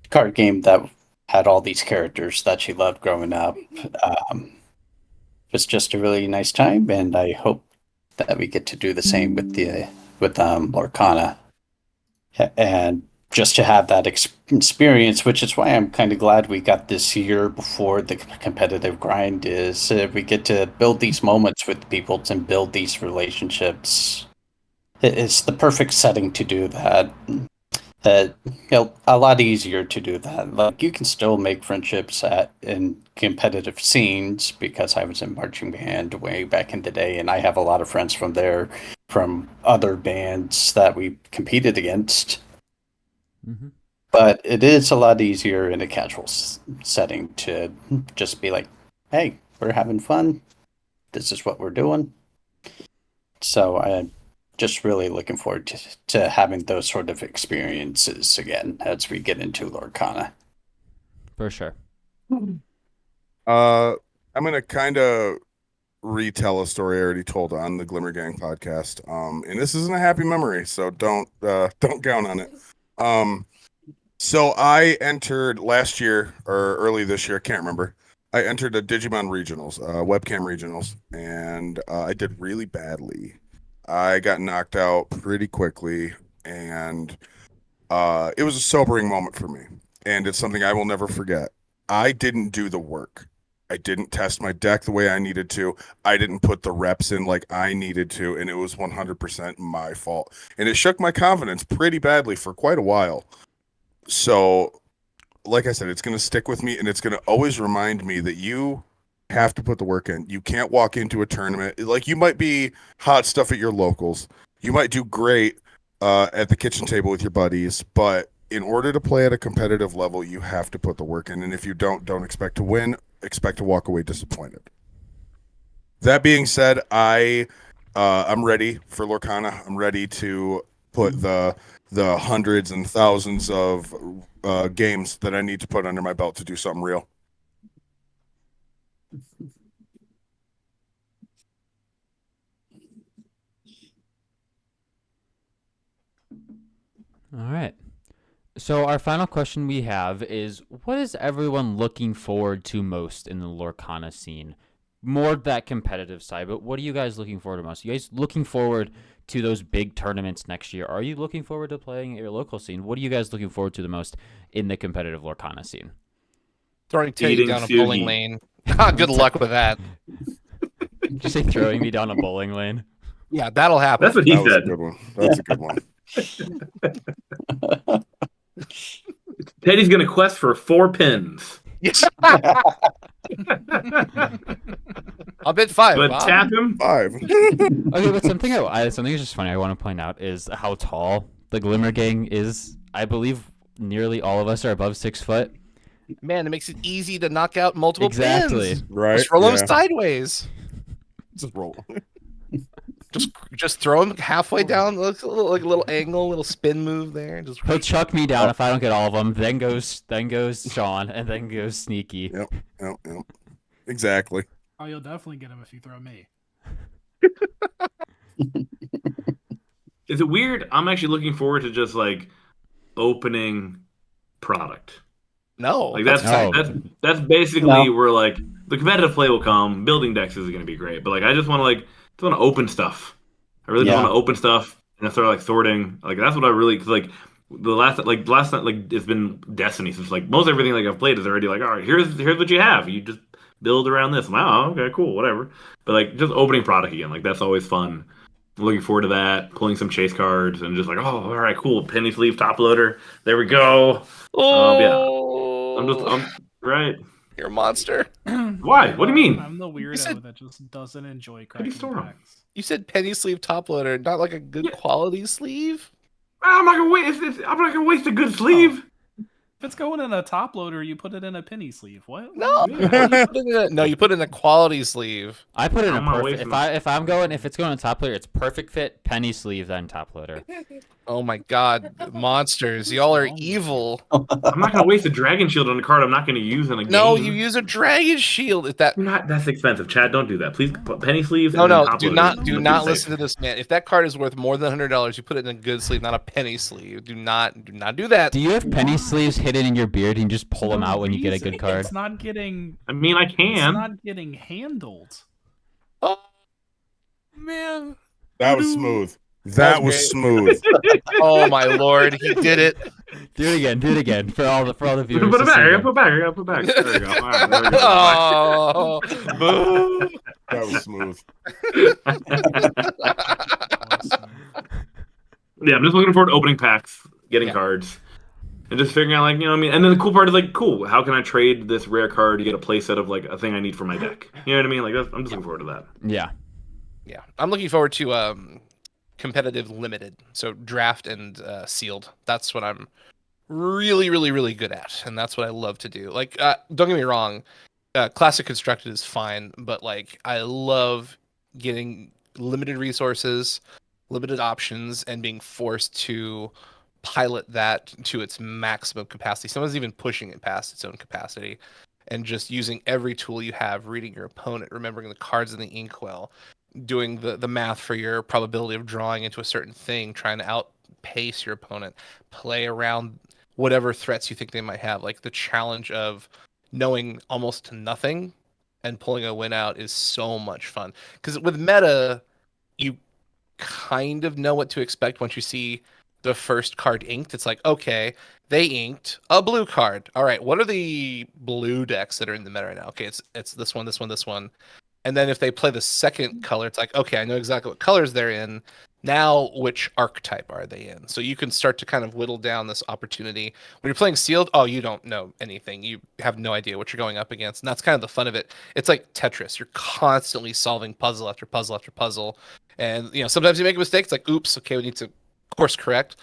card game that had all these characters that she loved growing up was just a really nice time, and I hope that we get to do the same with with Lorcana, and just to have that experience, which is why I'm kind of glad we got this year before the competitive grind, is we get to build these moments with people and build these relationships. It's the perfect setting to do that. A lot easier to do that. Like, you can still make friendships in competitive scenes, because I was in marching band way back in the day, and I have a lot of friends from there, from other bands that we competed against. Mm-hmm. But it is a lot easier in a casual setting to just be like, "Hey, we're having fun. This is what we're doing." So I'm just really looking forward to having those sort of experiences again as we get into Lorcana. For sure. I'm gonna kind of retell a story I already told on the Glimmer Gang podcast. And this isn't a happy memory, so don't count on it. So I entered last year or early this year, I can't remember. I entered a Digimon regionals, webcam regionals, and I did really badly. I got knocked out pretty quickly, and it was a sobering moment for me, and it's something I will never forget. I didn't do the work. I didn't test my deck the way I needed to. I didn't put the reps in like I needed to, and it was 100% my fault. And it shook my confidence pretty badly for quite a while. So, like I said, it's going to stick with me, and it's going to always remind me that you have to put the work in. You can't walk into a tournament. Like, you might be hot stuff at your locals. You might do great at the kitchen table with your buddies, but in order to play at a competitive level, you have to put the work in. And if you don't expect to win, expect to walk away disappointed. That being said, I'm ready for Lorcana. I'm ready to put the hundreds and thousands of games that I need to put under my belt to do something real. All right. So our final question we have is, what is everyone looking forward to most in the Lorcana scene? More that competitive side, but what are you guys looking forward to most? You guys looking forward to those big tournaments next year? Are you looking forward to playing at your local scene? What are you guys looking forward to the most in the competitive Lorcana scene? Throwing Teddy Eating down a Sugi. bowling lane. Good luck with that. Did you say throwing me down a bowling lane? Yeah, that'll happen. That's what he That was a said. good one. That's a good one. Teddy's gonna quest for 4 pins. I'll bet 5. But Bob. tap him. 5. Okay, but something that's just funny I want to point out is how tall the Glimmer Gang is. I believe nearly all of us are above 6 foot. Man, it makes it easy to knock out multiple Exactly. pins. Right? Just roll them Yeah. sideways. Just roll. Just throw them halfway down, like a little angle, little spin move there. Just He'll chuck me down if I don't get all of them. Then goes Sean, and then goes Sneaky. Yep. Exactly. Oh, you'll definitely get him if you throw me. Is it weird? I'm actually looking forward to just like opening product. no. Like that's that's basically where like the competitive play will come. Building decks is going to be great, but like I just want to open stuff. I really just want to open stuff and start like sorting. Like that's what I really, cause like the last time like it's been Destiny. So it's like most everything like I've played is already like, all right, here's what you have. You just build around this. Wow, okay, cool, whatever. But like just opening product again, like that's always fun. I'm looking forward to that. Pulling some chase cards and just like, oh, all right, cool. Penny sleeve top loader. There we go. Oh, I'm right. you're a monster. Why? What do you mean? I'm the weirdo said- that just doesn't enjoy you cracking store 'em? packs. You said penny sleeve top loader, not like a good quality sleeve. I'm not gonna waste. I'm not gonna waste a good sleeve. If it's going in a top loader, you put it in a penny sleeve. What? No, you put it in a quality sleeve. I put it in a I'm not perfect. wasting If it's going on top loader, it's perfect fit, penny sleeve, then top loader. Oh my god, monsters! Y'all are evil. I'm not gonna waste a dragon shield on a card I'm not gonna use in a game. No, you use a dragon shield. If that That's expensive. Chad, don't do that. Please put penny sleeves. no, and then no, top do loaders. not Let's be listen safe. to this man. If that card is worth more than $100, you put it in a good sleeve, not a penny sleeve. Do not do that. Do you have penny sleeves hidden in your beard and you just pull them The out when you get a reason good card? It's not getting. I mean, I It's can. not getting handled. Oh man, That was smooth. That was was great. smooth. Oh my lord, he did it. Do it again for all the viewers. Put it to back. see I gotta them. put it back. I gotta put it back. There we go. All right, there we go. Oh, boo. That was smooth. Yeah, I'm just looking forward to opening packs, getting Yeah. cards, and just figuring out, like, you know what I mean? And then the cool part is, like, cool, how can I trade this rare card to get a playset of, like, a thing I need for my deck? You know what I mean? Like, I'm just looking forward to that. Yeah. Yeah, I'm looking forward to competitive limited, so draft and sealed. That's what I'm really, really, really good at, and that's what I love to do. Like, don't get me wrong, classic constructed is fine, but like I love getting limited resources, limited options, and being forced to pilot that to its maximum capacity. Someone's even pushing it past its own capacity, and just using every tool you have, reading your opponent, remembering the cards in the inkwell, doing the math for your probability of drawing into a certain thing, trying to outpace your opponent, play around whatever threats you think they might have. Like the challenge of knowing almost nothing and pulling a win out is so much fun. Because with meta, you kind of know what to expect once you see the first card inked. It's like, okay, they inked a blue card. All right, what are the blue decks that are in the meta right now? Okay, it's this one, this one, this one. And then if they play the second color, it's like, okay, I know exactly what colors they're in. Now, which archetype are they in? So you can start to kind of whittle down this opportunity. When you're playing sealed, oh, you don't know anything. You have no idea what you're going up against. And that's kind of the fun of it. It's like Tetris. You're constantly solving puzzle after puzzle after puzzle. And, you know, sometimes you make a mistake. It's like, oops, okay, we need to course correct.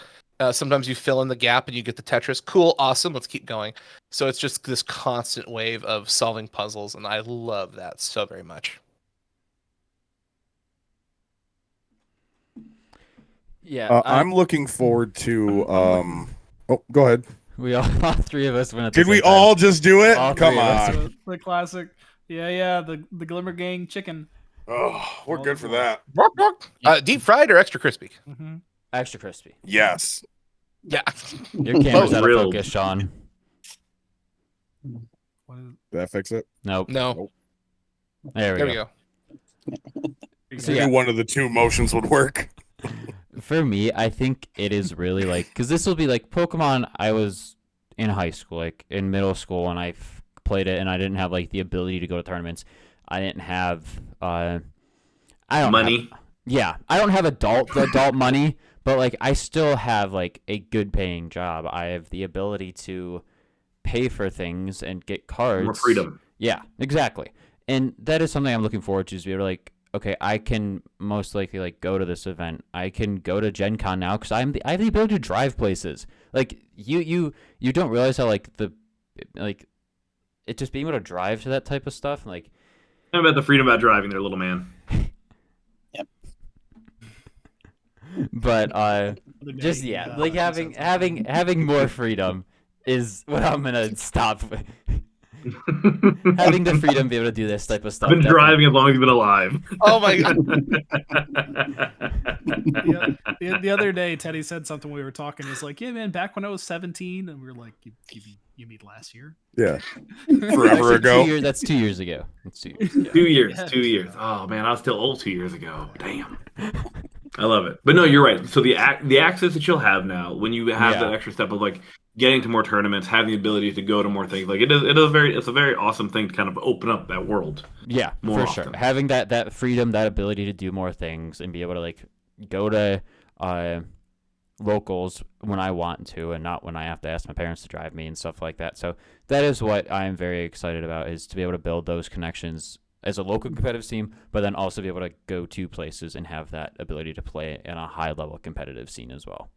Sometimes you fill in the gap and you get the Tetris. Cool, awesome, let's keep going. So it's just this constant wave of solving puzzles, and I love that so very much. Yeah. I'm looking forward to. Oh, go ahead. We all three of us went at the Did we same time. all just do it? All Come three of us. on. The classic. Yeah, the Glimmer Gang chicken. Oh, we're good for that. Deep fried or extra crispy? Mm-hmm. Extra crispy. Yes. Yeah. Your camera's out of Grilled. focus, Sean. What is, Did that fix it? Nope. No. There There we we go. go. So I yeah. knew one of the two motions would work. For me, I think it is really like, because this will be like Pokemon. I was in high school, like in middle school, and I played it, and I didn't have like the ability to go to tournaments. I didn't have I don't Money. I don't have adult money, but like I still have like a good paying job. I have the ability to pay for things and get cards. More freedom. Yeah, exactly. And that is something I'm looking forward to, is be able to like, okay, I can most likely like go to this event. I can go to Gen Con now because I have the ability to drive places. Like you don't realize how like it just being able to drive to that type of stuff, like. How about the freedom about driving there, little man? Yep. But just like having more freedom is what I'm gonna stop with. Having the freedom to be able to do this type of stuff. I've been driving as long as you've been alive. Oh my god. the other day, Teddy said something. We were talking. He's like, "Yeah, man, back when I was 17," and we were like, "You mean last year?" Yeah. Forever ago. 2 years. That's 2 years ago. That's 2 years ago. 2 years. Yeah. 2 years. Oh man, I was still old 2 years ago. Damn. I love it. But no, you're right. So the access that you'll have now, when you have Yeah. that extra step of like getting to more tournaments, having the ability to go to more things, like it's a very awesome thing to kind of open up that world. Yeah, More for often. sure. Having that freedom, that ability to do more things, and be able to like go to locals when I want to, and not when I have to ask my parents to drive me and stuff like that. So that is what I'm very excited about, is to be able to build those connections as a local competitive team, but then also be able to go to places and have that ability to play in a high level competitive scene as well.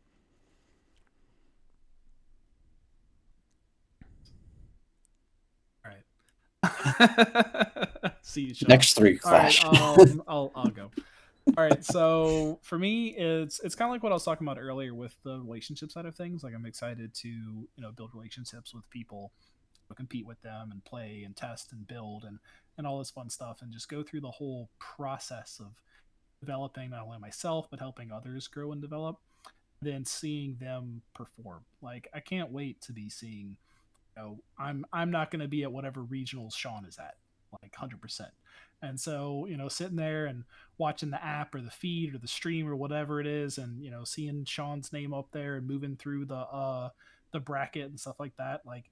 See you, Sean. Next three All right, clash. I'll go. All right, so for me, it's kind of like what I was talking about earlier with the relationship side of things. Like I'm excited to build relationships with people, compete with them, and play and test and build and all this fun stuff, and just go through the whole process of developing not only myself but helping others grow and develop. Then seeing them perform. Like I can't wait to be seeing. I'm not going to be at whatever regionals Sean is at, like 100%. And so, sitting there and watching the app or the feed or the stream or whatever it is, and seeing Sean's name up there and moving through the bracket and stuff like that, like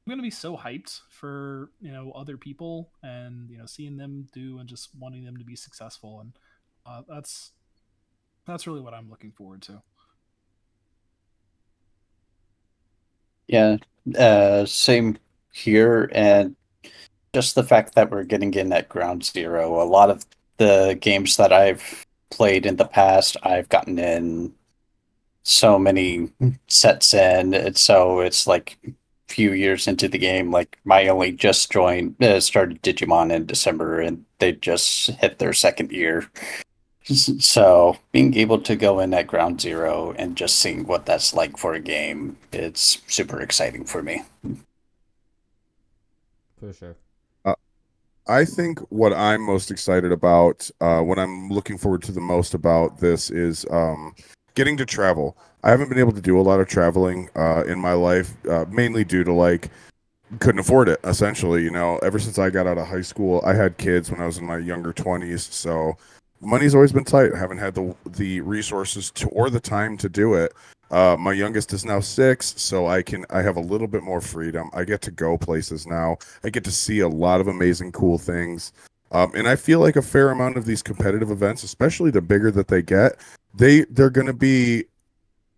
I'm gonna be so hyped for other people, and seeing them do and just wanting them to be successful, and that's really what I'm looking forward to. Yeah, same here, and just the fact that we're getting in at ground zero. A lot of the games that I've played in the past, I've gotten in so many sets in, and so it's like few years into the game. Like I only just started Digimon in December, and they just hit their second year. So being able to go in at ground zero and just seeing what that's like for a game, it's super exciting for me. For sure. I think what I'm most excited about, what I'm looking forward to the most about this is getting to travel. I haven't been able to do a lot of traveling in my life, mainly due to couldn't afford it, essentially. Ever since I got out of high school, I had kids when I was in my younger 20s, so money's always been tight. I haven't had the resources or the time to do it. My youngest is now 6, so I have a little bit more freedom. I get to go places now. I get to see a lot of amazing, cool things. And I feel like a fair amount of these competitive events, especially the bigger that they get, they're going to be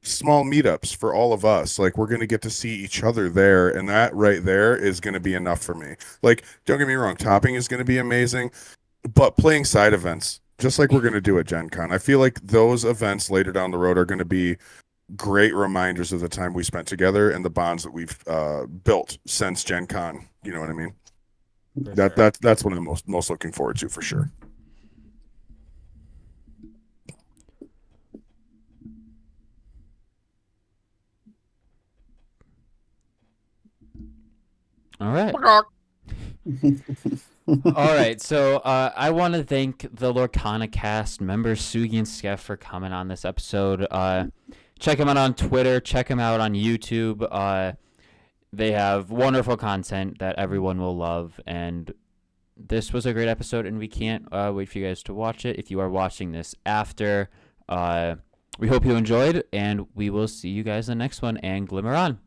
small meetups for all of us. Like, we're going to get to see each other there, and that right there is going to be enough for me. Like, don't get me wrong, topping is going to be amazing, but playing side events, just like we're going to do at Gen Con, I feel like those events later down the road are going to be great reminders of the time we spent together and the bonds that we've built since Gen Con. You know what I mean? That's what I'm most looking forward to, for sure. All right. All right, so I want to thank the LorcanaCast members, Sugi and Skeff, for coming on this episode. Check them out on Twitter. Check them out on YouTube. They have wonderful content that everyone will love, and this was a great episode, and we can't wait for you guys to watch it. If you are watching this after, we hope you enjoyed, and we will see you guys in the next one, and Glimmer on.